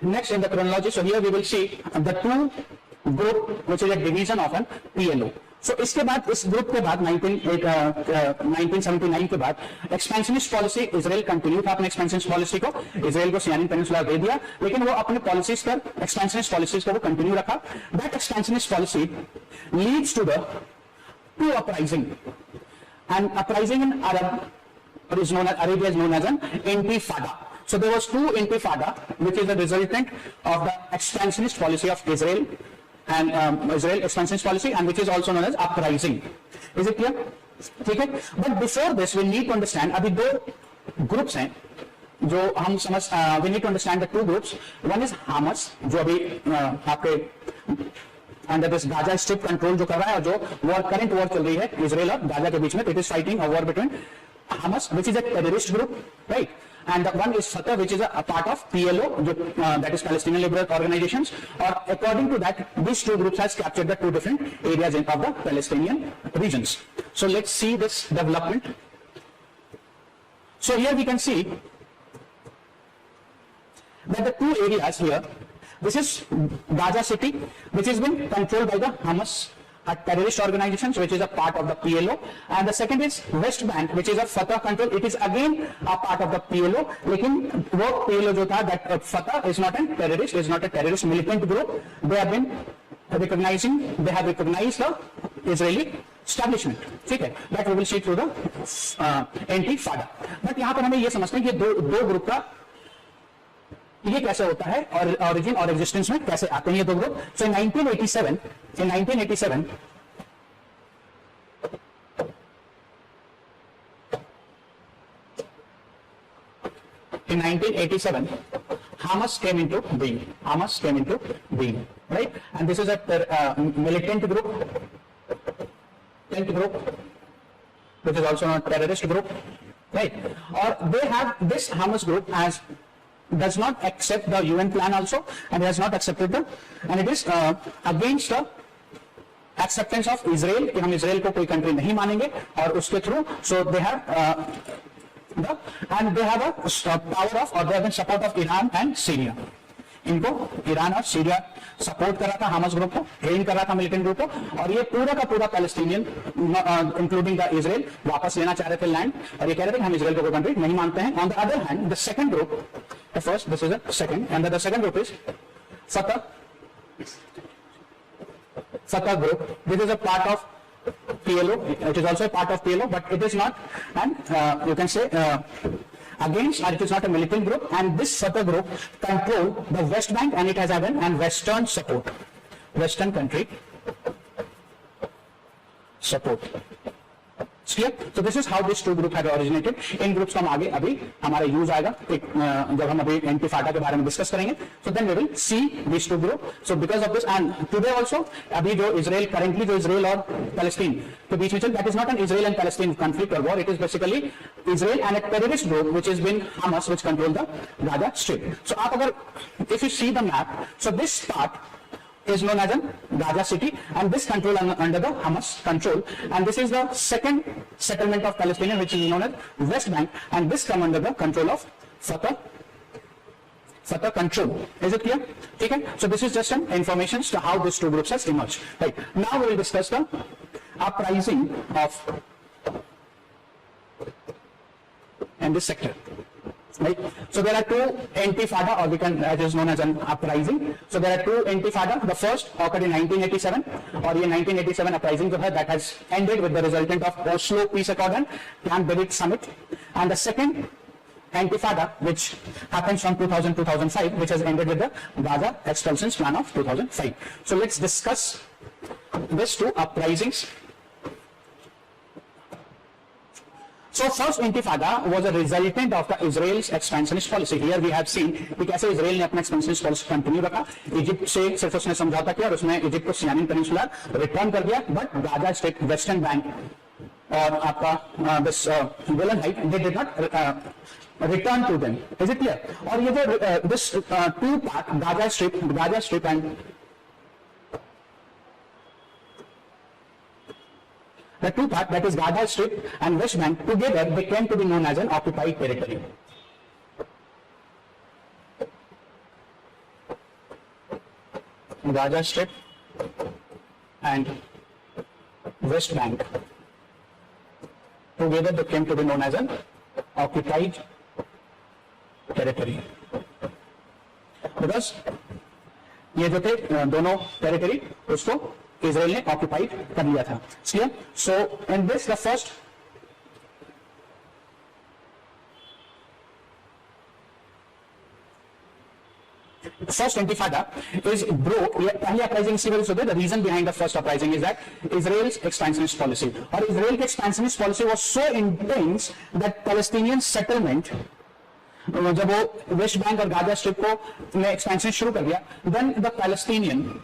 next in the chronology, so here we will see the two group which is a division of an PLO. So इसके बाद इस group के बाद 1979 के बाद expansionist policy Israel continue था अपने expansionist policy को, इजराइल को सियानी पेनिनसुला दे दिया, लेकिन वो अपने पॉलिसीज पर एक्सपेंशनिस्ट पॉलिसीज को वो कंटिन्यू रखा. That expansionist policy leads to the to uprising, and uprising in Arab is known as Arabia is known as an intifada. So there was two intifada which is the resultant of the expansionist policy of Israel and Israel expansionist policy, and which is also known as uprising. Is it clear? ठीक है. But before this we need to understand, अभी दो groups हैं जो हम समझ, we need to understand the two groups. One is Hamas, जो अभी आपके under this Gaza Strip control जो कर रहा है, और जो war current war चल रही है Israel और गाजा के बीच में, it is fighting a war between Hamas, which is a terrorist group, right? And the one is Fatah, which is a part of PLO, that is Palestinian Liberal Organizations. Or according to that, these two groups has captured the two different areas of the Palestinian regions. So let's see this development. So here we can see that the two areas here, this is Gaza City, which has been controlled by the Hamas, a terrorist organization which is a part of the PLO, and the second is West Bank, which is a Fatah control. It is again a part of the PLO, लेकिन वो PLO जो था, that Fatah is not a terrorist, is not a terrorist militant group. They have been they have recognized the Israeli establishment. ठीक है, that we will see through the Intifada. But यहाँ पर हमें ये समझते हैं कि दो ग्रुप का ये कैसे होता है और origin और existence में कैसे आते हैं ये दो group. So in 1987 Hamas came into being, right? And this is a militant group, which is also a terrorist group, right? Or they have this Hamas group as does not accept the UN plan also, and has not accepted them, and it is against the acceptance of Israel, कि हम Israel को कोई country नहीं मानेंगे, और उसके through so they have a power of, or they have support of Iran and Syria. इनको Iran और सीरिया सपोर्ट कर रहा था हामस ग्रुप को, ट्रेन कर रहा था मिलिटेंट ग्रुप को, और ये पूरा का पूरा पैलेस्टीनियन इंक्लूडिंग द इजराइल वापस लेना चाह रहे थे लैंड, और ये कह रहे थे हम इजराइल को कोई कंट्री नहीं मानते हैं. On the other hand the second group, the first, this is the second, and the second group is Fatah group. This is a part of PLO. It is also a part of PLO, but it is not, and you can say against, or it is not a militant group. And this Fatah group control the West Bank, and it has and Western support, Western country support. Clear? So this is how this two group had originated. In groups का हम आगे अभी हमारा use आएगा जब हम अभी इंतिफादा के बारे में डिस्कस करेंगे. So then we will see these two group. So because of this and today also अभी जो इजराइल करंटली जो इजराइल और पैलेस्टीन के बीच में चल, that is not an Israel and Palestine conflict or war. It is basically Israel and a terrorist group which has been Hamas, which control the Gaza Strip. So आप अगर if you see the map, so this part is known as Gaza city and this control under the Hamas control, and this is the second settlement of Palestinian which is known as West Bank, and this come under the control of Fatah control. Is it clear? Okay, so this is just some information to how these two groups has emerged. Right, now we will discuss the uprising of in this sector. Right, so there are two intifada, or we can, it is known as an uprising. So there are two intifada. The first occurred in 1987, or in 1987 uprising that has ended with the resultant of Oslo Peace Accord and Camp David Summit, and the second intifada which happens from 2000-2005, which has ended with the Gaza Expulsions Plan of 2005. So let's discuss these two uprisings. So first intifada was a resultant of the Israel's expansionist policy. Here we have seen कि कैसे Israel ने अपना expansionist policy continue रखा. Egypt से सिर्फ उसने समझौता किया और उसमें इजिप्ट को सियानिन पेनिनसुला रिटर्न कर दिया, but Gaza strip, western bank और आपका this Golan height, they did not return to them. Is it clear? और ये जो this two part Gaza Strip and the two part, that is Gaza Strip and West Bank, together they came to be known as an occupied territory. Gaza Strip and West Bank, together they came to be known as an occupied territory. Because ये जो थे दोनों territory उसको Israel ने occupied कर लिया था. Clear? So in this the first intifada is broke. पहली अपराइजिंग सिविल हो गई. The reason behind the first uprising is that Israel's expansionist policy, और इजराइल के expansionist policy was so intense that Palestinian settlement, जब वो West Bank और Gaza strip को ने एक्सपेंशन शुरू कर दिया, then the Palestinian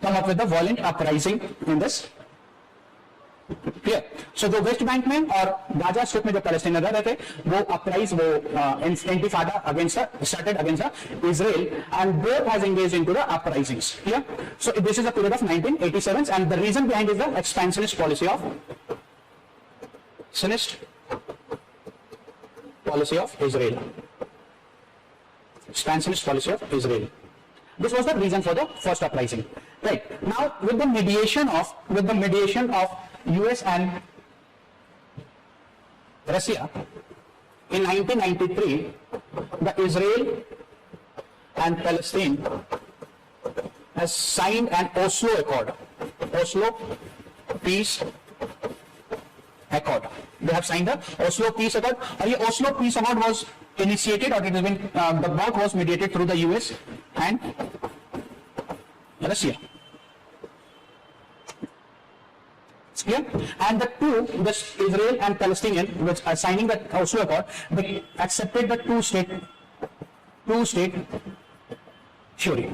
come up with the violent uprising in this. Clear? So जो वेस्ट बैंक में और गाजा स्ट्रिप में जो पैलेस्टीनियन रह रहे थे, वो अपराइज, वो इंटिफादा against started against Israel, and both has engaged into the uprisings. Clear? So this is a period of 1987, and the reason behind is the expansionist policy of Israel. Expansionist policy of Israel. This was the reason for the first uprising. Right. Now with the mediation of US and Russia in 1993, the Israel and Palestine has signed an Oslo Accord, Oslo Peace Accord. They have signed the Oslo Peace Accord. And the Oslo Peace Accord was initiated, or it has been the work was mediated through the US and Russia. Clear? And the two, this Israel and Palestinian, which are signing the Oslo Accord, they accepted the two-state theory.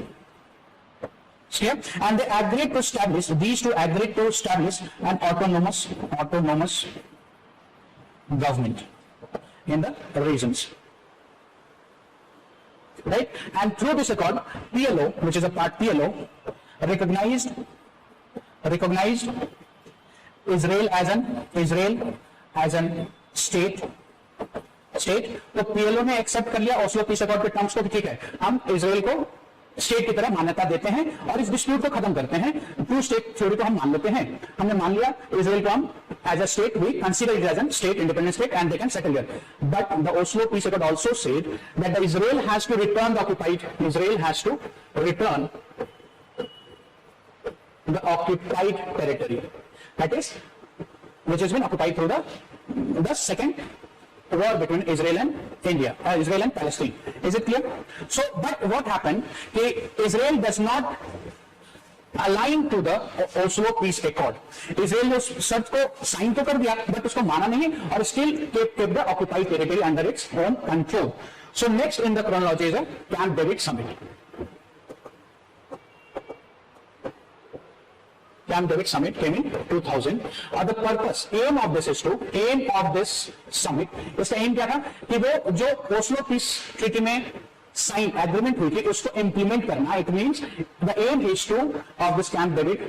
Clear? And they agreed to establish, these two agreed to establish an autonomous government in the regions. Right? And through this accord, PLO, which is a part PLO, recognized Israel as an state. तो PLO ने accept कर लिया Oslo peace accord के terms को, ठीक है, हम Israel को स्टेट की तरह मान्यता देते हैं और इस डिस्प्यूट को खत्म करते हैं. टू स्टेट थ्योरी को हम मान लेते हैं. हमने मान लिया इजराइल को हम as a state, we consider it as an state, independent state, and they can settle here. But the Oslo peace accord also said that the Israel has to return the occupied, Israel has to return the occupied territory, that is, which has been occupied through the second war between Israel and India, Israel and Palestine. Is it clear? So, but what happened? Israel does not align to the Oslo Peace Accord. Israel ने उस शर्त को sign तो कर दिया, but उसको माना नहीं और still kept the occupied territory under its own control. So next in the chronology is the Camp David Summit. Camp David Summit came in 2000. और the purpose, aim of this summit, इसका aim क्या था कि वो जो Oslo Peace Treaty में sign agreement हुई थी उसको इंप्लीमेंट करना. It means the aim is to of this camp David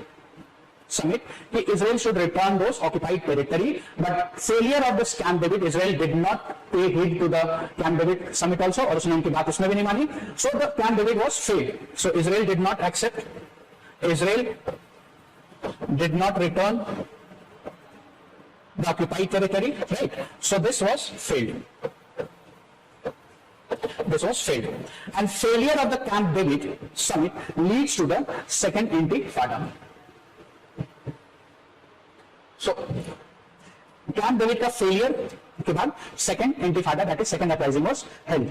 summit कि Israel should return those occupied territory, but failure of this camp David, Israel did not pay heed to the camp David summit also, और उसने उनकी बात उसमें भी नहीं मानी. So the camp David was failed. So Israel did not accept, Israel did not return the occupied territory, right. So this was failed. This was failed, and failure of the Camp David summit leads to the second Intifada. So, Camp David का failure के बाद second Intifada, that is second uprising, was held.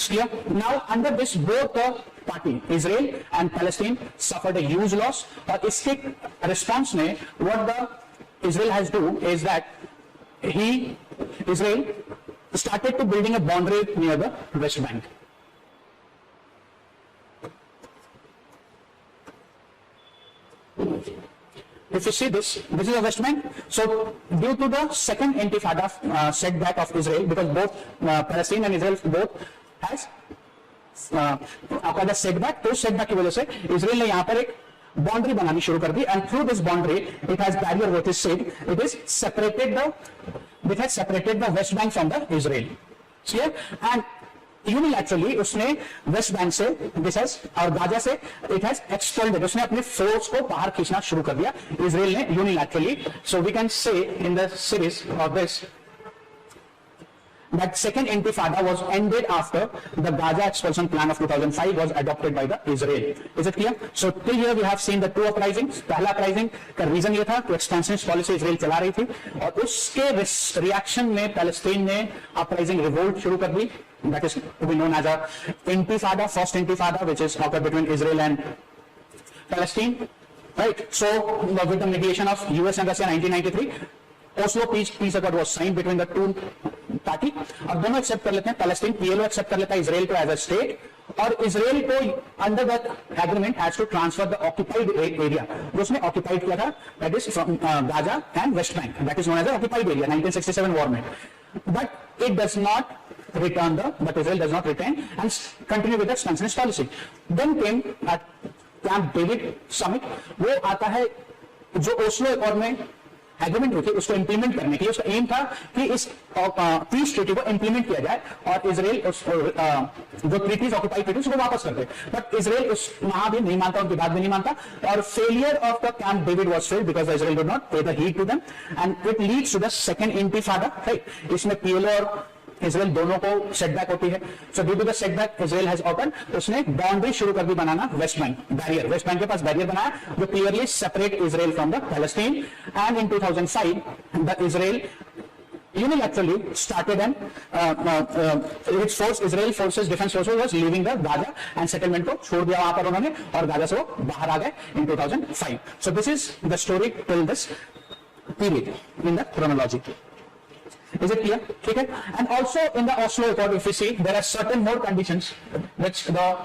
Clear? Now, under this, both the party, Israel and Palestine, suffered a huge loss. और इसके response में, what the Israel has do is that Israel started to building a boundary near the West Bank. If you see this is the West Bank. So due to the second Intifada setback of Israel, because both Palestine and Israel both has the setback, तो setback की वजह से Israel ने यहाँ पर एक boundary बनानी शुरू कर दी, and through this boundary it has barrier, what is said, it has separated the West Bank from the Israel. See, and unilaterally उसने West Bank से और गाजा से it has expelled it. उसने अपने फोर्स को बाहर खींचना शुरू कर दिया इजराइल ने unilaterally. So we can say in the series of this that second Intifada was ended after the Gaza expulsion plan of 2005 was adopted by the Israel. Is it clear? So till here we have seen the two uprisings. पहला uprising का reason ये था कि expansionist policy Israel चला रही थी, और उसके reaction में Palestine ने uprising revolt शुरू कर दी. That is to be known as a Intifada, first Intifada, which is occurred between Israel and Palestine. Right. So with the mediation of US and Russia in 1993, Oslo peace accord was signed between the two party. अब दोनों accept कर लेते हैं, Palestine PLO accept कर लेता है Israel को as a state, और इजराइल को under that agreement has to transfer the occupied area जो उसने ऑक्युपाइड किया था, that is from Gaza and West Bank, that is known as occupied area 1967 war में. But it does not return but Israel does not return and continue with the expansionist policy. Then came at Camp David summit. वो आता है जो Oslo accord में agreement हुई थी उसको implement करने के लिए. उसका एम था कि इस पीस ट्रीटी को इंप्लीमेंट किया जाए और इजराइल जो ट्रीटीज ऑक्युपाइड ट्रीटीज को वापस कर दे. बट इजराइल उस वहां भी नहीं मानता, उनकी बात भी नहीं मानता, और failure of the camp David was failed because Israel did not pay the heed to them, and it leads to the second intifada. Right, इसमें पीएलओ और इजराइल दोनों को सेटबैक होती है. So due to the setback Israel has open, उसने boundary शुरू कर दी बनाना West Bank, barrier, West Bank के पास बैरियर बनाया जो clearly separate Israel from the Palestine. And in 2005 the Israel unilaterally started and its force, Israel forces, defense forces was leaving the Gaza and settlement को छोड़ दिया वहां पर उन्होंने और गाजा से वो बाहर आ गए in 2005. So this is the story till this period in the chronology. Is it clear? Okay. And also in the Oslo Accord, if we see, there are certain more conditions which the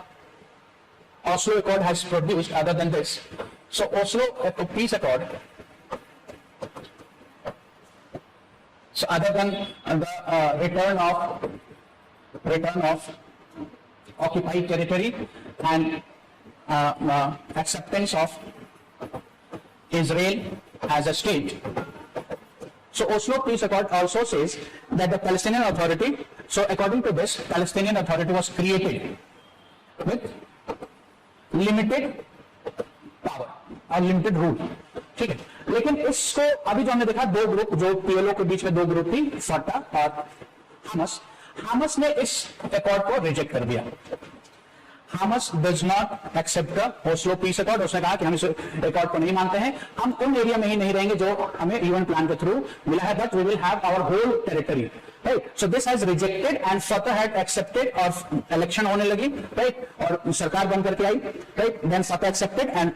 Oslo Accord has produced other than this. So Oslo Peace Accord, so other than the return of occupied territory and acceptance of Israel as a state. So Oslo Peace Accord also says that the Palestinian Authority, so according to this, Palestinian Authority was created with limited power और limited rule. ठीक है, लेकिन इसको अभी जो हमने देखा दो ग्रुप जो पीएलओ के बीच में दो ग्रुप थी, फतह और हामस ने इस अकॉर्ड को रिजेक्ट कर दिया. Hamas does not accept the Oslo Peace Accord. उसने कहा कि हम इस अकॉर्ड को नहीं मानते हैं, हम उन एरिया में ही नहीं रहेंगे जो हमें यूएन प्लान के थ्रू मिला है, but we will have our whole territory. right? So this has rejected and Fatah had accepted और election होने लगी, right? और सरकार बन करके आई, right? Then Fatah accepted and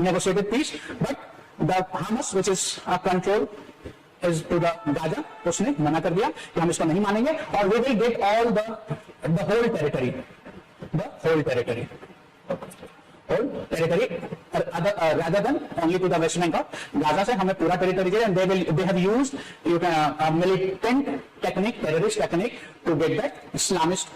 negotiated peace, but the Hamas, which is a control is to the Gaza, उसने मना कर दिया कि हम इसको नहीं मानेंगे और we will get all the whole territory, rather than only to the West Bank of Gaza से हमें पूरा territory चाहिए, and they have used a militant technique, terrorist technique to get that Islamist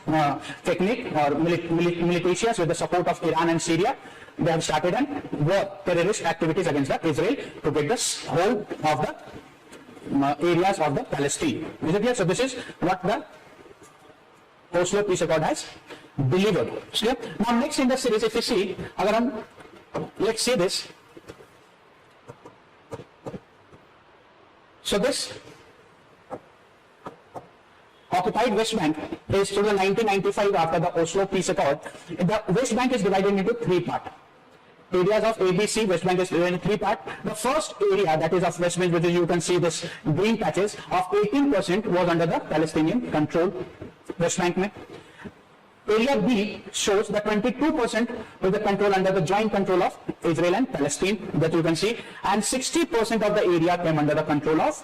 technique or militias with the support of Iran and Syria. They have started an war, terrorist activities against the Israel to get the whole of the areas of the Palestine. Is it clear? So this is what the Oslo Peace Accord has delivered. Clear? Now next in the series, if you see, अगर हम let's see this. So this occupied West Bank is to the 1995 after the Oslo Peace Accord. The West Bank is divided into three parts. Areas of ABC, West Bank is divided into three parts. The first area that is of West Bank, which is you can see this green patches of 18% was under the Palestinian control. West Bank में. Area B shows that 22% with the control under the joint control of Israel and Palestine, that you can see, and 60% of the area came under the control of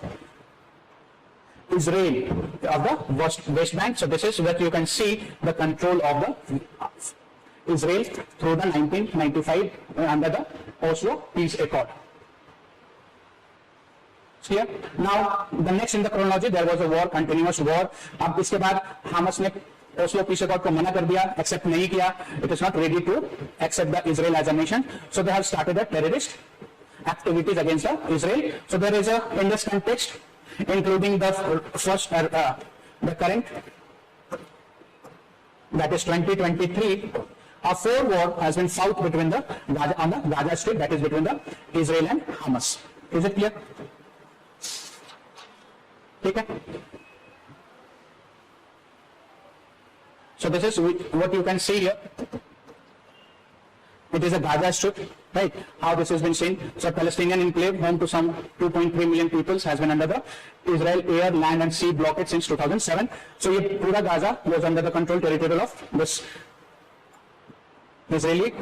Israel of the West Bank. So this is what you can see the control of the Israel through the 1995 under the Oslo Peace Accord. Clear? Now the next in the chronology, there was a war, continuous war. अब इसके बाद हामस ने Oslo Peace Accord को मना कर दिया, accept नहीं किया. It is not ready to accept the Israel as a nation. So they have started a terrorist activities against the Israel. So there is a in this context, including the first the current, that is 2023. A four war has been fought between the Gaza, on the Gaza Strip, that is between the Israel and Hamas. Is it clear? ठीक है? So this is what you can see here. It is a Gaza Strip, right? How this has been seen. So Palestinian enclave, home to some 2.3 million peoples, has been under the Israel air, land and sea blockade since 2007. So ये पूरा Gaza was under the control territory of this Israeli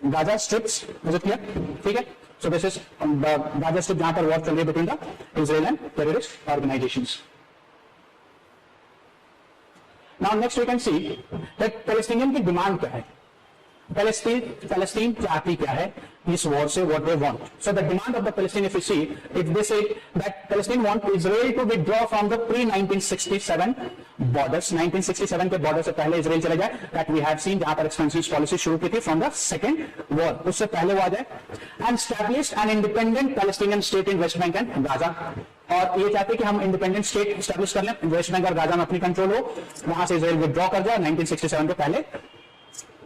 Gaza strips. Is it clear? ठीक है? So this is the Gaza Strip जहाँ पर war चल रही है between the Israel and terrorist organizations. Now next we can see that Palestinian की demand क्या है? Palestine चाहती क्या है इस war से, what they want. So the demand of the Palestine, if you see, if they say that Palestine want Israel to withdraw from the pre-1967 borders, 1967 के border से पहले Israel चले जाए, that we have seen जहाँ पर expansionist policy शुरू की थी from the second war, उससे पहले वो आ जाए, and establish an independent Palestinian state in West Bank and Gaza. और ये चाहते कि हम इंडिपेंडेंट स्टेट एस्टैब्लिश कर लें, वेस्ट बैंक और गाजा में अपनी कंट्रोल हो, वहां से इजराइल विथड्रॉ कर जाए, 1967 के पहले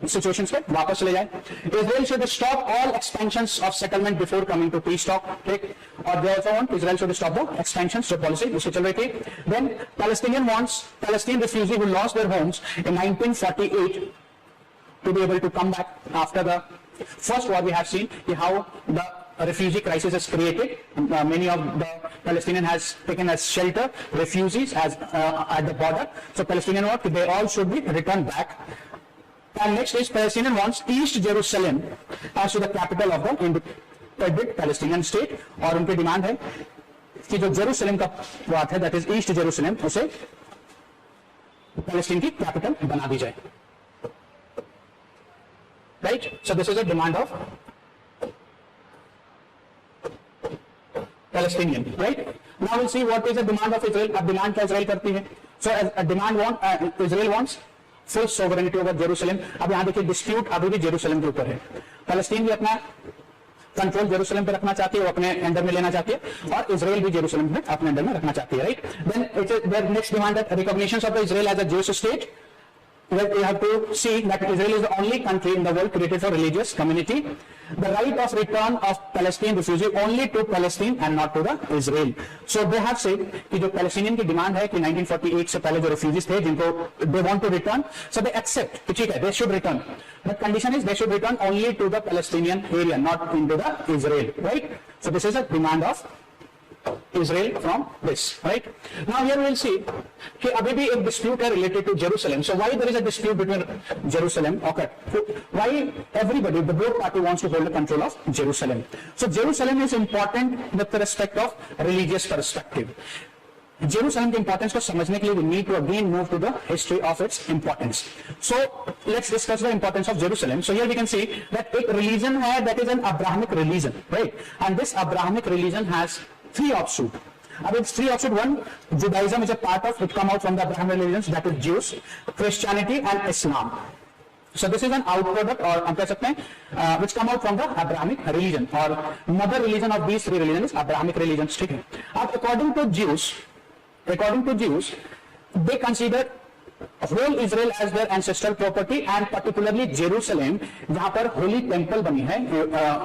सिचुएशंस पे वापस चले जाए. Israel should stop all expansions of settlement before coming to peace talk. ठीक, और they also want Israel should stop the expansions, जो पॉलिसी उससे चल रही थी. Then Palestinian wants Palestine refugee who lost their homes in 1948 to be able to come back after the first war. We have seen how the refugee crisis is created. Many of the Palestinian has taken as shelter refugees as at the border. So Palestinian want they all should be returned back. And next is Palestinian wants East Jerusalem as to the capital of the independent Palestinian state. और उनकी demand है कि जो Jerusalem का बात है, that is East Jerusalem, उसे Palestine की कैपिटल बना दी जाए. Right? So this is a demand of Palestinian. Right? Now we'll see what is the demand of Israel. अब demand क्या Israel करती है? So a demand Israel wants full sovereignty over Jerusalem. अब यहाँ देखिए dispute अभी भी जेरूसलम के ऊपर है. पैलेस्टीन भी अपना कंट्रोल जेरूसलम पे रखना चाहती है, वो अपने अंडर में लेना चाहती है, और इजराइल भी जेरूसलम में अपने अंडर में रखना चाहती है. Right? Then it is their next demand that recognition of the Israel as a Jewish state. Well, you have to see that Israel is the only country in the world created for religious community. The right of return of Palestinian refugee only to Palestine and not to the Israel. So they have said कि जो Palestinian की demand है कि 1948 से पहले जो refugees थे जिनको they want to return, so they accept कि ठीक है they should return. But condition is they should return only to the Palestinian area, not into the Israel. Right? So this is a demand of Israel from this, right? Now here we will see कि अभी भी एक dispute है related to Jerusalem. So why there is a dispute between Jerusalem? Okay. Why everybody, the both party wants to hold the control of Jerusalem? So Jerusalem is important with respect of religious perspective. Jerusalem की importance को समझने के लिए we need to again move to the history of its importance. So let's discuss the importance of Jerusalem. So here we can see that एक religion है that is an Abrahamic religion, right? And this Abrahamic religion has three offshoots. अब it's three offshoots. One, Judaism is a part of it, come out from the Abrahamic religions, that is Jews, Christianity and Islam. So this is an outproduct, or हम कह सकते हैं which come out from the Abrahamic religion, or mother religion of these three religions is Abrahamic religions. ठीक है. अब according to Jews, they consider whole Israel as their ancestral property, and particularly Jerusalem, जहाँ पर holy temple बनी है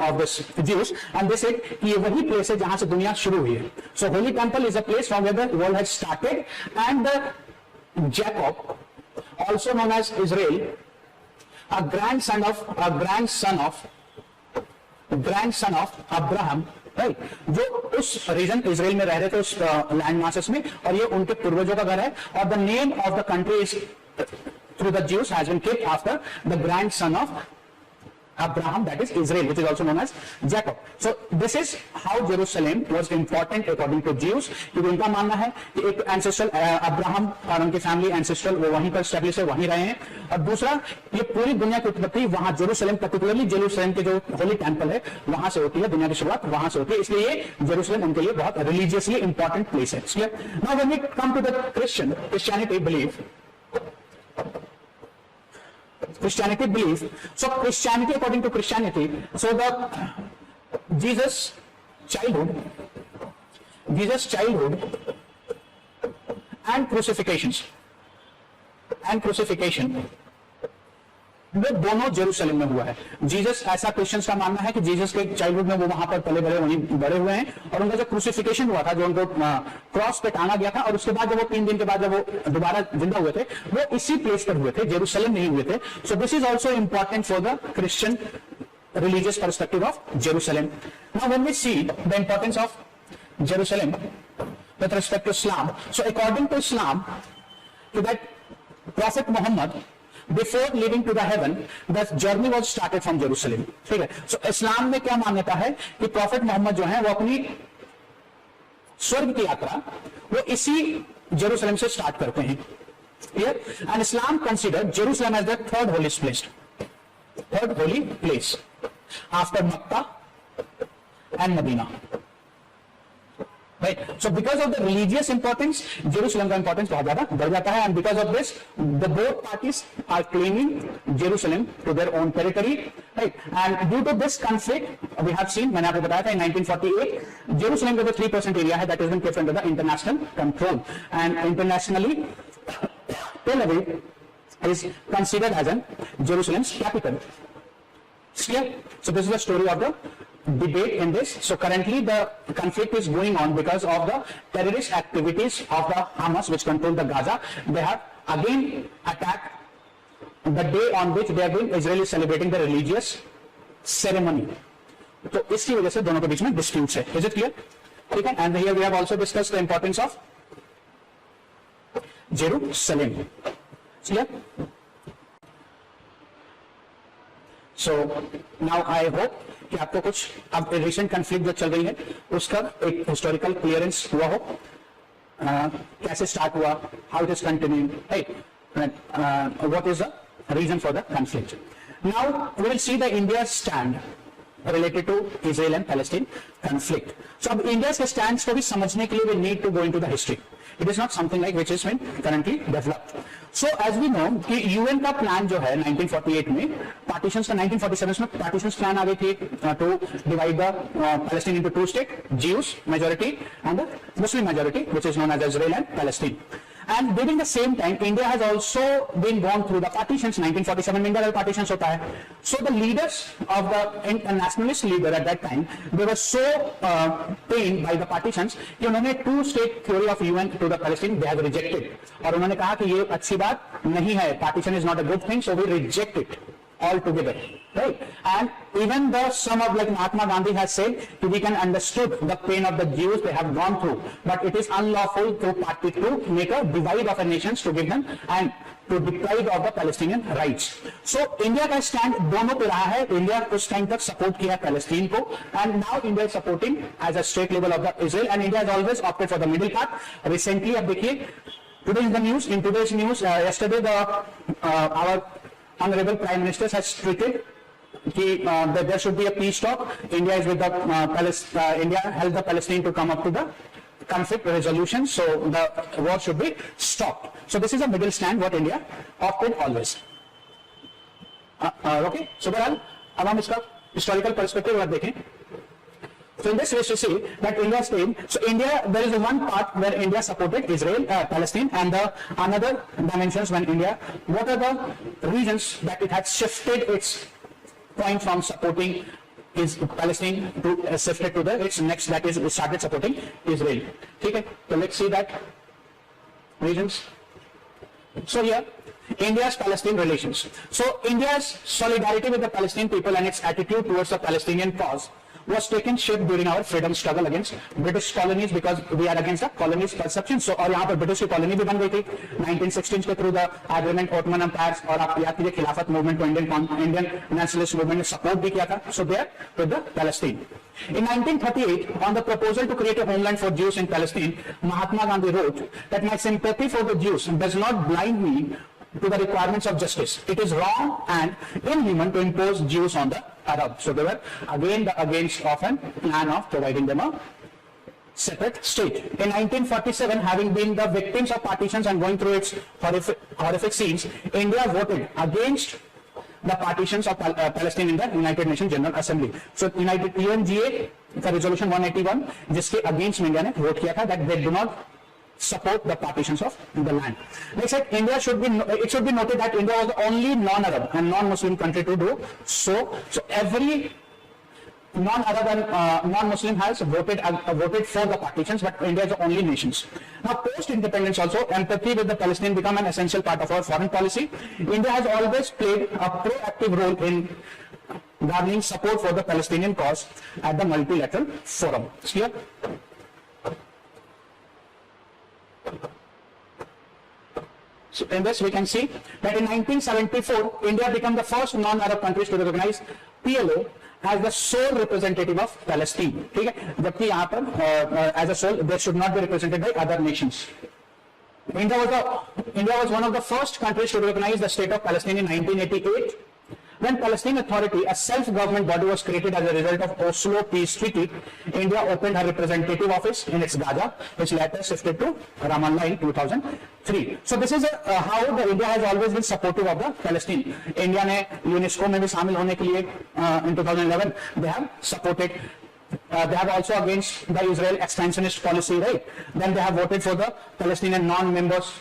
of the Jews, and they said कि ये वही place है जहाँ से दुनिया शुरू हुई है. So holy temple is a place from where the world has started, and the Jacob, also known as Israel, a grandson of Abraham, right? जो उस रीजन इजराइल में रह रहे थे उस लैंड मासेस में, और ये उनके पूर्वजों का घर है, और the name of the country is through the Jews has been kept after the grandson of Abraham, that is Israel, which is also known as Jacob. So this is how Jerusalem was important according to Jews. क्योंकि उनका मानना है कि एक ancestral Abraham और उनकी family ancestral वो वहीं पर स्टेब्लिश है, वहीं रहे हैं, और दूसरा ये पूरी दुनिया की उत्पत्ति वहां जेरूशलेम, पर्टिकुलरली जेरूशलेम के जो होली टेंपल है वहां से होती है, दुनिया की शुरुआत वहां से होती है, इसलिए ये जेरूशलेम उनके लिए बहुत रिलीजियसली इंपॉर्टेंट प्लेस है. Now when we come to the Christianity belief, so Christianity, according to Christianity, so the Jesus childhood and crucifixion वो दोनों जेरूशलेम में हुआ है. जीसस, ऐसा क्रिश्चियंस का मानना है कि जीसस के चाइल्डहुड में वो वहां पर पले बड़े वहीं बड़े हुए हैं, और उनका जो क्रूसिफिकेशन हुआ था, जो उनको क्रॉस पे टांगा गया था, और उसके बाद जब वो 3 दिन के बाद जब वो दोबारा जिंदा हुए थे, वो इसी प्लेस पर हुए थे, जेरूशलेम नहीं हुए थे. So this is also important for the Christian religious perspective of Jerusalem. Now when we see the importance of Jerusalem with respect to Islam, so according to Islam, to that Prophet Muhammad, before leaving to the heaven, the journey was started from Jerusalem. ठीक है. So इस्लाम में क्या मान्यता है कि profit Mohammad जो है वो अपनी स्वर्ग की यात्रा वो इसी जेरूशलेम से स्टार्ट करते हैं. Here, and Islam considered Jerusalem as the third holy place after Makkah and Medina. Right. So because of the religious importance, Jerusalem का importance बहुत ज़्यादा बढ़ जाता है, and because of this, the both parties are claiming Jerusalem to their own territory. Right. And due to this conflict, we have seen, मैंने आपको बताया था, in 1948, Jerusalem का जो 3% area है, that has been kept under the international control, and internationally, Tel Aviv is considered as an Jerusalem's capital. Clear? So this is the story of the debate in this. So currently the conflict is going on because of the terrorist activities of the Hamas, which control the Gaza. They have again attacked the day on which they have been Israel is celebrating the religious ceremony. तो इसकी वजह से दोनों के बीच में disputes है. Is it clear? ठीक है. And here we have also discussed the importance of Jerusalem. Clear? So now I hope कि आपको कुछ अब रिसेंट कन्फ्लिक्ट जो चल रही है उसका एक हिस्टोरिकल क्लियरेंस हुआ हो, कैसे स्टार्ट हुआ, how it is continuing, right, what is the reason for the conflict. Now we will see the India stand related to Israel and Palestine conflict. So अब इंडिया के स्टैंड्स को भी समझने के लिए we need to go into the history. It is not something like which is been currently developed. So as we know कि UN का plan जो है 1948 में पार्टीशंस का, 1947 में पार्टीशंस प्लान आ गई थी to divide the Palestine into two states, Jews majority and the Muslim majority, which is known as Israel and Palestine. And during the same time, India has also been gone through the partitions. 1947 में India का partitions होता है. So the leaders of the nationalist leader at that time, they were so pained by the partitions कि उन्होंने two-state theory of UN to the Palestine they have rejected. और उन्होंने कहा कि ये अच्छी बात नहीं है, partition is not a good thing, so we reject it. altogether, right? And even the some of like Mahatma Gandhi has said, we can understood the pain of the Jews they have gone through, but it is unlawful to make a divide of a nations to give them and to deprive of the Palestinian rights. So India का stand दोनों पे रहा है. India उस time तक support किया Palestine को, and now India is supporting as a state level of the Israel, and India has always opted for the middle path. Recently, अब देखिए, today in the news, in today's news, yesterday our honorable Prime Minister has tweeted that there should be a peace talk. India is with the India helped the Palestine to come up to the conflict resolution, so the war should be stopped. So this is a middle stand what India opted always. Okay, so बहरहाल अब हम इसका historical perspective अगर देखें, so in this way we see that India stayed. So India, there is one part where India supported Israel, Palestine, and the another dimensions when India, what are the reasons that it had shifted its point from supporting is Palestine to shifted to the its next, that is it started supporting Israel. Okay, so let's see that reasons. So here India's Palestine relations. So India's solidarity with the Palestinian people and its attitude towards the Palestinian cause was taken shape during our freedom struggle against British colonies, because we are against the colonies perception. So और यहाँ पर British की colony भी बन गई थी 1916 के through the agreement Ottoman empires, और आप याद कीजिए खिलाफत मूवमेंट को इंडियन नेशनलिस्ट मूवमेंट ने सपोर्ट भी किया था. So there with the Palestine. In 1938, on the proposal to create a homeland for Jews in Palestine, Mahatma Gandhi wrote that my sympathy for the Jews does not blind me to the requirements of justice. It is wrong and inhuman to impose Jews on the Arabs. So they were again against of a plan of providing them a separate state. In 1947, having been the victims of partitions and going through its horrific scenes, India voted against the partitions of Palestine in the United Nations General Assembly. So United UNGA का resolution 181 जिसके against India ने vote किया था that they do not support the partitions of the land. Next, India it should be noted that India was the only non-Arab and non-Muslim country to do so. So every non-Arab and non-Muslim has voted for the partitions, but India is the only nations. Now, post-independence also, empathy with the Palestinians become an essential part of our foreign policy. India has always played a proactive role in garnering support for the Palestinian cause at the multilateral forum. Clear? So in this we can see that in 1974 India became the first non-Arab countries to recognize PLO as the sole representative of Palestine. ठीक है, जबकि यहाँ पर as a sole they should not be represented by other nations. India was one of the first countries to recognize the state of Palestine in 1988. When Palestinian Authority, a self-government body, was created as a result of Oslo Peace Treaty, India opened her representative office in its Gaza, which later shifted to Ramallah in 2003. So this is how the India has always been supportive of the Palestine. India ने UNESCO में भी शामिल होने के लिए in 2011 they have supported. They have also against the Israel expansionist policy, right? Then they have voted for the Palestinian non-members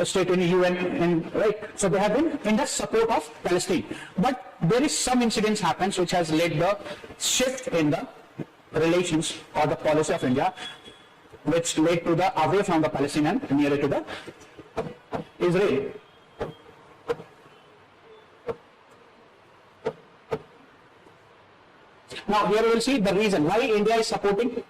state in UN, and right, so they have been in the support of Palestine. But there is some incidents happens which has led the shift in the relations or the policy of India, which led to the away from the Palestinian nearer to the Israel. Now here we will see the reason why India is supporting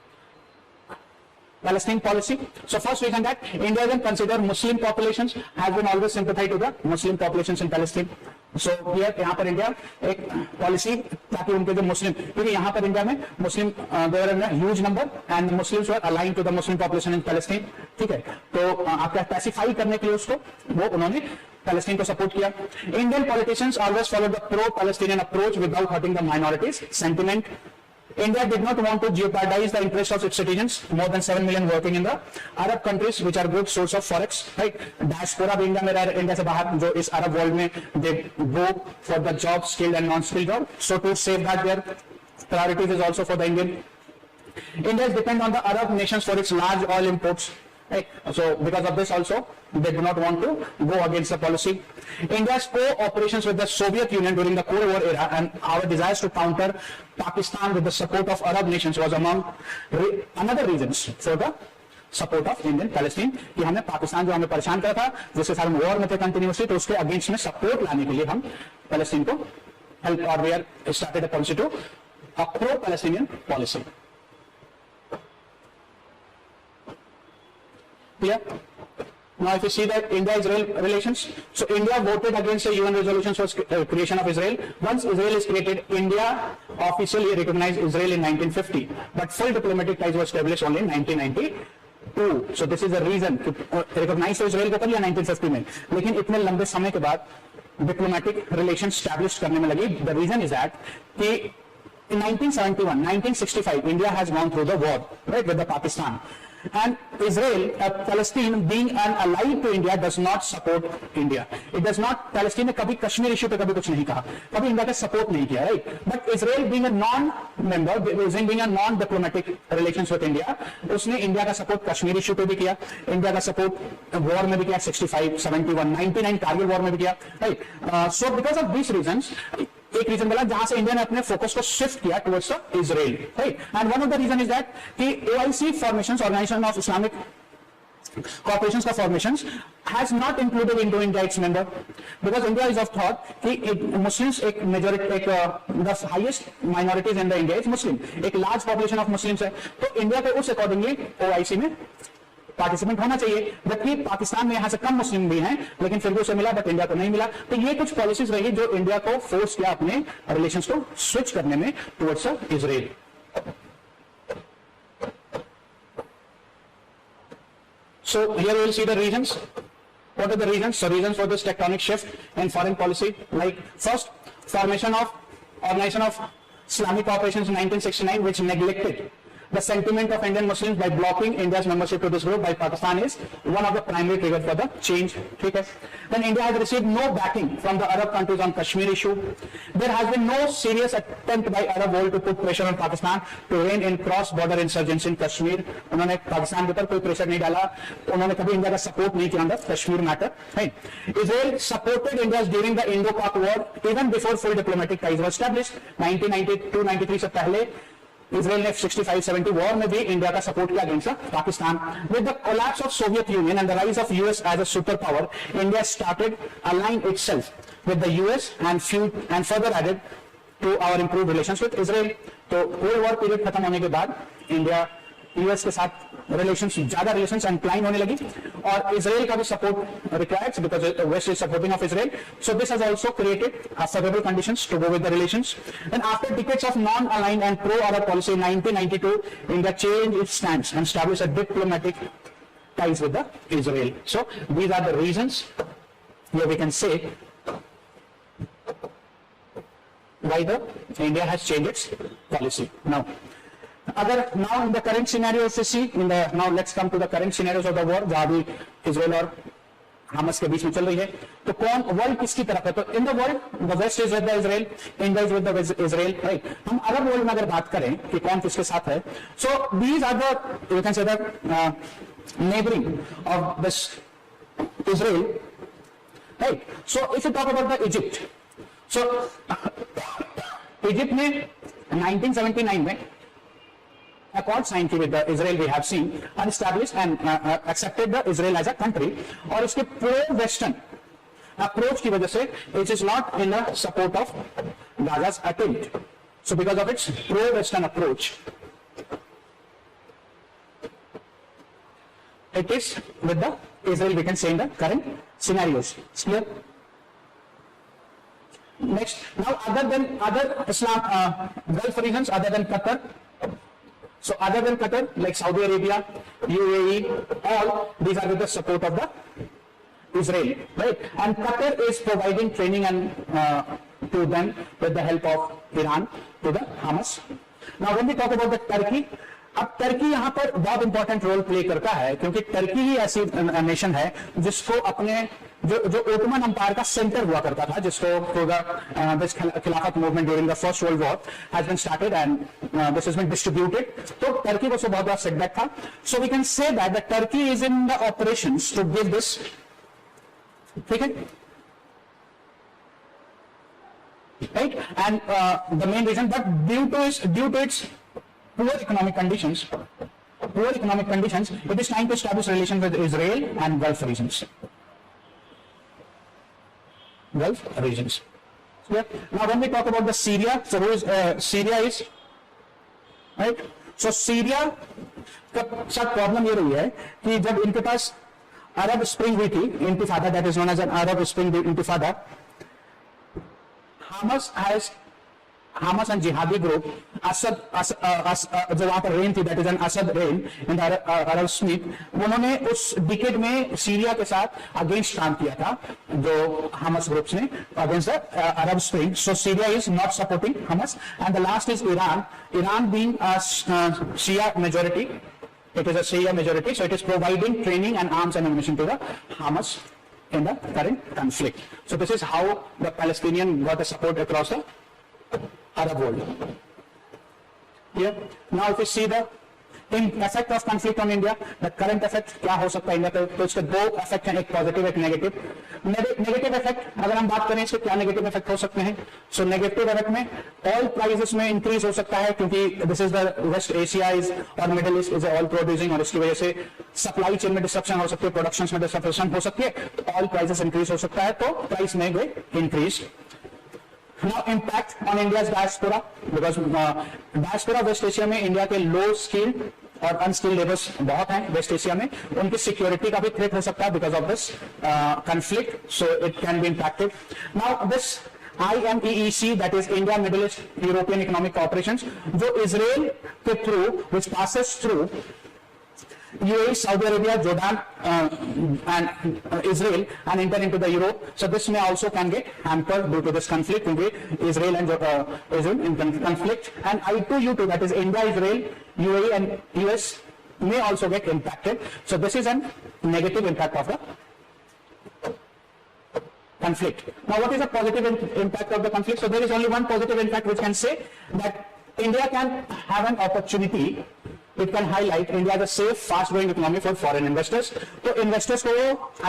Palestine policy. So first reason that India doesn't consider Muslim populations, has been always sympathetic to the Muslim populations in Palestine. So here यहाँ पर India एक policy ताकि उनके जो मुस्लिम, क्योंकि यहाँ पर India में मुस्लिम there are a huge number and Muslims were aligned to the Muslim population in Palestine. ठीक है, तो आपका पैसिफाई करने के लिए उसको वो उन्होंने Palestine को सपोर्ट किया. Indian politicians always followed the pro-Palestinian approach without hurting the minorities sentiment. India did not want to jeopardize the interests of its citizens, more than 7 million working in the Arab countries, which are good source of forex, right? Diaspora भी India में रह India से बाहर जो इस Arab world में they go for the job, skilled and non-skilled job. So to safeguard their priorities is also for the Indian. India is dependent on the Arab nations for its large oil imports. Right. So because of this also, they do not want to go against the policy. India's co-operations with the Soviet Union during the Cold War era and our desires to counter Pakistan with the support of Arab nations was among another reasons for the support of Indian Palestine, कि हमें पाकिस्तान जो हमें परेशान कर था, जिसके साथ हम वॉर में थे कंटिन्यूसली, तो उसके अगेंस्ट में सपोर्ट लाने के लिए हम पैलेस्टीन को हेल्प, और we are started a policy to a pro Palestinian policy. Clear? Now, if you see that India-Israel relations, so India voted against the UN resolutions for creation of Israel. Once Israel is created, India officially recognized Israel in 1950, but full diplomatic ties were established only in 1992. So this is the reason. Recognize Israel को कर लिया 1950 में, लेकिन इतने लंबे समय के बाद diplomatic relations established करने में लगी. The reason is that कि in 1971, 1965, India has gone through the war, right, with the Pakistan. And Israel, Palestine being an ally to India does not support India. It does not, Palestine ने कभी Kashmir issue पे कभी कुछ नहीं कहा, कभी India का सपोर्ट नहीं किया, right? But Israel being a non-member, being a non-diplomatic relations with India, उसने इंडिया का सपोर्ट कश्मीर इश्यू पे भी किया, इंडिया का सपोर्ट वॉर में भी किया, 65, 71, 99 कारगिल वॉर में भी किया, right? So because of these reasons, एक रीजन बोला जहां से इंडिया ने अपने फोकस को शिफ्ट किया towards Israel, right. And one of the reason is that कि OIC formations, organisation of Islamic corporations का formations has not included into India its member, because India is of thought कि Muslims एक majority, एक the highest minorities in the India is Muslim, एक large population of Muslims है, तो India को उस accordingly OIC में पार्टिसिपेंट होना चाहिए, जबकि पाकिस्तान में यहां से कम मुस्लिम भी हैं, लेकिन फिर भी उसे मिला, बट इंडिया को नहीं मिला. तो ये कुछ पॉलिसीज रही जो इंडिया को फोर्स किया अपने रिलेशंस को स्विच करने में towards Israel. So here we will see the reasons. What are the reasons? So reasons for this tectonic shift in foreign policy, like first, formation of Organization of Islamic Cooperations in 1969, which neglected the sentiment of Indian Muslims by blocking India's membership to this group by Pakistan, is one of the primary triggers for the change. Okay. Then India has received no backing from the Arab countries on Kashmir issue. There has been no serious attempt by Arab world to put pressure on Pakistan to rein in cross-border insurgency in Kashmir. उन्होंने पाकिस्तान के ऊपर कोई pressure नहीं डाला, उन्होंने कभी India का support नहीं किया अंदर Kashmir matter. Israel supported India during the Indo-Pak war even before full diplomatic ties were established. 1992-93 से पहले Israel ने 65-70 वॉर में भी इंडिया का सपोर्ट किया against Pakistan. With the collapse of Soviet Union and the rise of US as a super power, India started align itself with the US and further added to our improved relations with Israel. तो cold war period खत्म होने के बाद India US के साथ ज्यादा relations incline होने लगी, और इजराइल का भी support required because West is supporting of Israel. So this has also created favourable conditions to go with the relations. And after decades of non aligned and pro Arab policy in 1992, India changed its stance and established a diplomatic ties with the Israel. So these are the reasons here we can say why the India has changed its policy. Now in the current scenario, if you see, now let's come to the current scenarios of the war, जहाँ भी Israel और Hamas के बीच में चल रही है. तो कौन वर्ल्ड किसकी तरफ है? तो in the world the West is with the Israel, India is with the Israel, right. हम अरब वर्ल्ड में अगर बात करें कि कौन किसके साथ है, so these are the you can say the neighbouring of this Israel, right. So if you talk about the Egypt, so Egypt ने 1979 में accord signed with the Israel, we have seen, and established and accepted the Israel as a country. और इसके pro-western approach की वजह से it is not in the support of Gaza's attempt. So because of its pro-western approach, it is with the Israel, we can say, in the current scenarios. It's clear? Next, now other Islam Gulf regions other than Qatar. So other than Qatar, like Saudi Arabia, UAE, all these are with the support of the Israel, right? And Qatar is providing training and to them with the help of Iran to the Hamas. Now when we talk about the Turkey, अब Turkey यहाँ पर बहुत important role play करता है, क्योंकि Turkey ही ऐसी nation है जिसको अपने जो ओटोमन एम्पायर का सेंटर हुआ करता था, जिसको this Khilafat movement during the first world war has been started and this has been distributed. तो टर्की को से बहुत बड़ा सेटबैक था. So we can say that the Turkey is in the operations to give this, ठीक है, right? And the main reason, but due to its poor economic conditions, poor economic conditions, it is trying to establish relations with Israel and Gulf regions. Gulf regions. Yeah. Now when we talk about the Syria, so who is Syria is, right? So Syria का साथ problem ये रही है कि जब इनके पास अरब spring हुई थी, intifada, that is known as an Arab spring intifada, Hamas and jihadi group, Assad, जो वहां पर रेन थी, that is N Asad rain in the Arab spring, उन्होंने उस डिकेड में सीरिया के साथ अगेंस्ट काम किया था, जो Hamas ग्रुप्स ने against the Arab spring. So Syria is not supporting Hamas. And the last is Iran being a Shia majority. It is a Shia majority, so it is providing training and arms and ammunition to the Hamas in the current conflict. So this is how the Palestinian got a support across the Arab world. Here, now if you see the effect of conflict on India, the current effect क्या हो सकता है India पे, तो इसके दो effect हैं, एक पॉजिटिव एक नेगेटिव. नेगेटिव इफेक्ट अगर हम बात करें इसके क्या नेगेटिव इफेक्ट हो सकते हैं, सो नेगेटिव इफेक्ट में ऑयल प्राइसेस में इंक्रीज हो सकता है, क्योंकि this is the West Asia is और Middle East is oil producing, और इसकी वजह से सप्लाई चेन में डिस्ट्रप्शन हो सकती है, प्रोडक्शन में डिस्ट्रप्शन हो सकती है, तो ऑयल प्राइसेस इंक्रीज हो सकता है, तो प्राइस में गए increase. Now impact on India's diaspora, because diaspora West Asia में इंडिया के लो स्किल्ड और अनस्किल्ड लेबर्स बहुत हैं वेस्ट एशिया में, उनकी सिक्योरिटी का भी थ्रेट हो सकता है because of this conflict, so it can be impacted. Now this IMEEC, that is India Middle East European Economic Cooperations, जो इजराइल के through which passes through UAE, Saudi Arabia, Jordan and Israel and enter into the Europe. So this may also can get hampered due to this conflict, क्योंकि Israel and Israel in conflict, and I2U2, that is India, Israel, UAE and US may also get impacted. So this is a negative impact of the conflict. Now what is the positive impact of the conflict? So there is only one positive impact which can say that India can have an opportunity. It can highlight India as a safe, fast-growing economy for foreign investors. तो investors को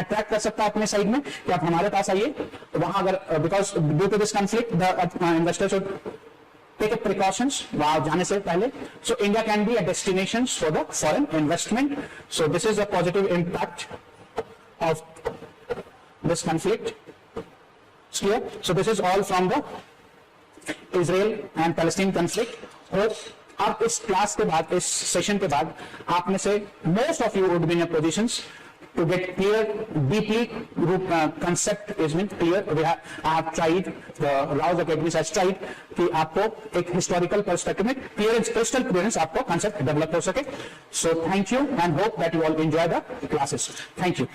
attract कर सकता है अपने side में कि आप हमारे पास आइए. वहां अगर because due to this conflict, the investors should take precautions वहां जाने से पहले. So India can be a destination for the foreign investment. So this is a positive impact of this conflict. Clear? So this is all from the Israel and Palestine conflict. और अब इस class के बाद, इस session के बाद, आप में से most of you would be in positions to get clear deeply concept is mean clear. I have tried, the Rau's academy has tried कि आपको एक हिस्टोरिकल पर्सपेक्टिव में क्रिस्टल क्लियरेंस आपको कंसेप्ट डेवलप हो सके. So thank you and hope that you all enjoy the classes. Thank you.